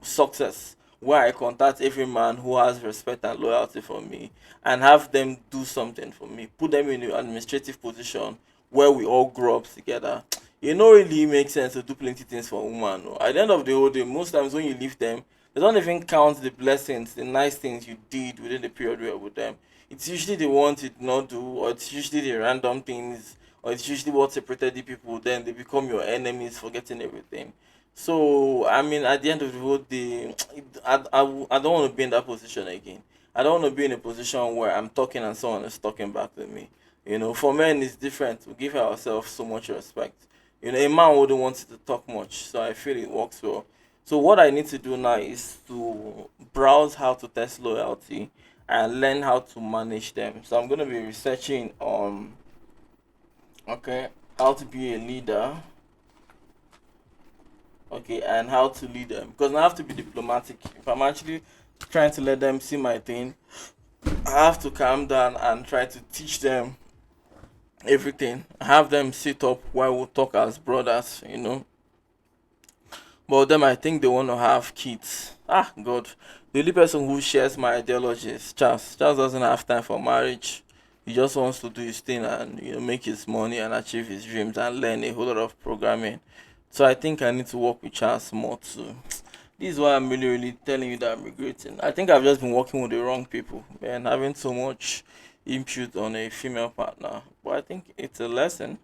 success where I contact every man who has respect and loyalty for me and have them do something for me, put them in an administrative position where we all grow up together. It no really makes sense to do plenty things for a woman. No. At the end of the whole day, most times when you leave them, they don't even count the blessings, the nice things you did within the period you were with them. It's usually the ones you did not do, or it's usually the random things, or it's usually what separated the people. Then they become your enemies, forgetting everything. So I mean, at the end of the whole day, I don't want to be in that position again. I don't want to be in a position where I'm talking and someone is talking back to me. For men it's different. We give ourselves so much respect. A man wouldn't want to talk much, so I feel it works well. So what I need to do now is to browse how to test loyalty and learn how to manage them. So I'm gonna be researching on okay how to be a leader, okay, and how to lead them because I have to be diplomatic. If I'm actually trying to let them see my thing, I have to calm down and try to teach them everything. Have them sit up while we talk as brothers. But them, I think they want to have kids. Ah, God. The only person who shares my ideology is Charles. Charles doesn't have time for marriage. He just wants to do his thing and make his money and achieve his dreams and learn a whole lot of programming. So I think I need to work with Charles more too. This is why I'm really, really telling you that I'm regretting. I think I've just been working with the wrong people and having so much input on a female partner. But I think it's a lesson.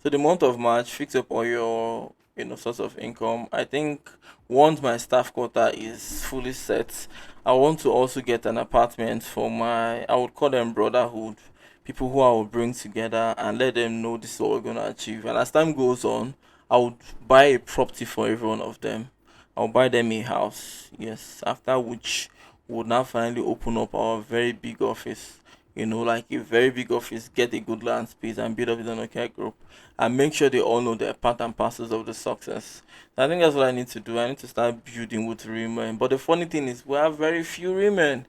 So the month of March, fix up all your source of income. I think once my staff quota is fully set, I want to also get an apartment for my I would call them brotherhood. People who I will bring together and let them know this is what we're gonna achieve. And as time goes on, I would buy a property for every one of them. I'll buy them a house. Yes. After which we would now finally open up our very big office. Like a very big office, get a good land space and build up the Dannyokec group and make sure they all know they're part and parcels of the success. I think that's what I need to do. I need to start building with women. But the funny thing is we have very few women.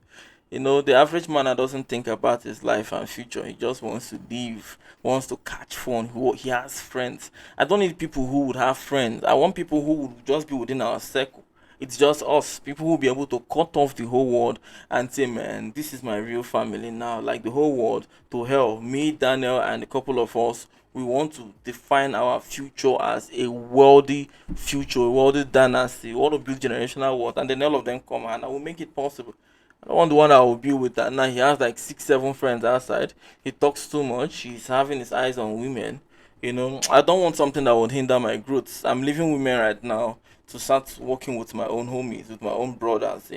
The average man that doesn't think about his life and future. He just wants to live, wants to catch fun. He has friends. I don't need people who would have friends. I want people who would just be within our circle. it's just us. People will be able to cut off the whole world and say, man, this is my real family now. Like the whole world to hell. Me, Daniel, and a couple of us, we want to define our future as a wealthy future, a wealthy dynasty. We want to build generational wealth, and then all of them come and I will make it possible. I don't want the one I will be with that now. He has like 6, 7 friends outside. He talks too much. He's having his eyes on women. I don't want something that would hinder my growth. I'm leaving women right now to start working with my own homies, with my own brothers,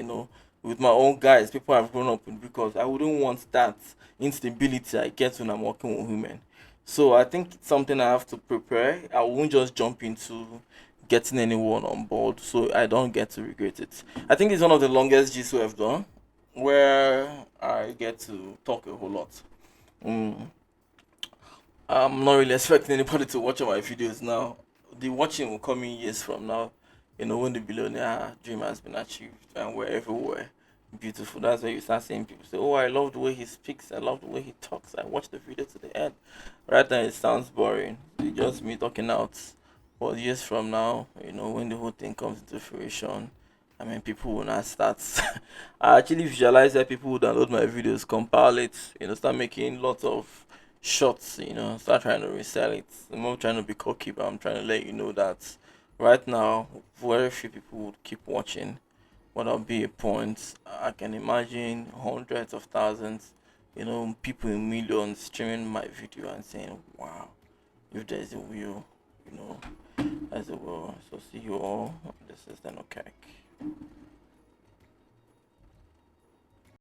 with my own guys, people I've grown up with, because I wouldn't want that instability I get when I'm working with women. So I think it's something I have to prepare. I won't just jump into getting anyone on board so I don't get to regret it. I think it's one of the longest G's we have done where I get to talk a whole lot. Mm, I'm not really expecting anybody to watch all my videos now. The watching will come in years from now. When the billionaire dream has been achieved and we're everywhere. Beautiful. That's where you start seeing people say, "Oh, I love the way he speaks. I love the way he talks. I watched the video to the end." Right now, it sounds boring. It's just me talking out. But years from now, when the whole thing comes into fruition, I mean, people will not start. I actually visualize that people will download my videos, compile it, start making lots of shots, start trying to resell it. I'm not trying to be cocky, but I'm trying to let you know that right now, very few people would keep watching. But that'll be a point. I can imagine hundreds of thousands, people in millions streaming my video and saying, wow, if there's a will, you know, there's a will. So see you all. This is Dannyokec.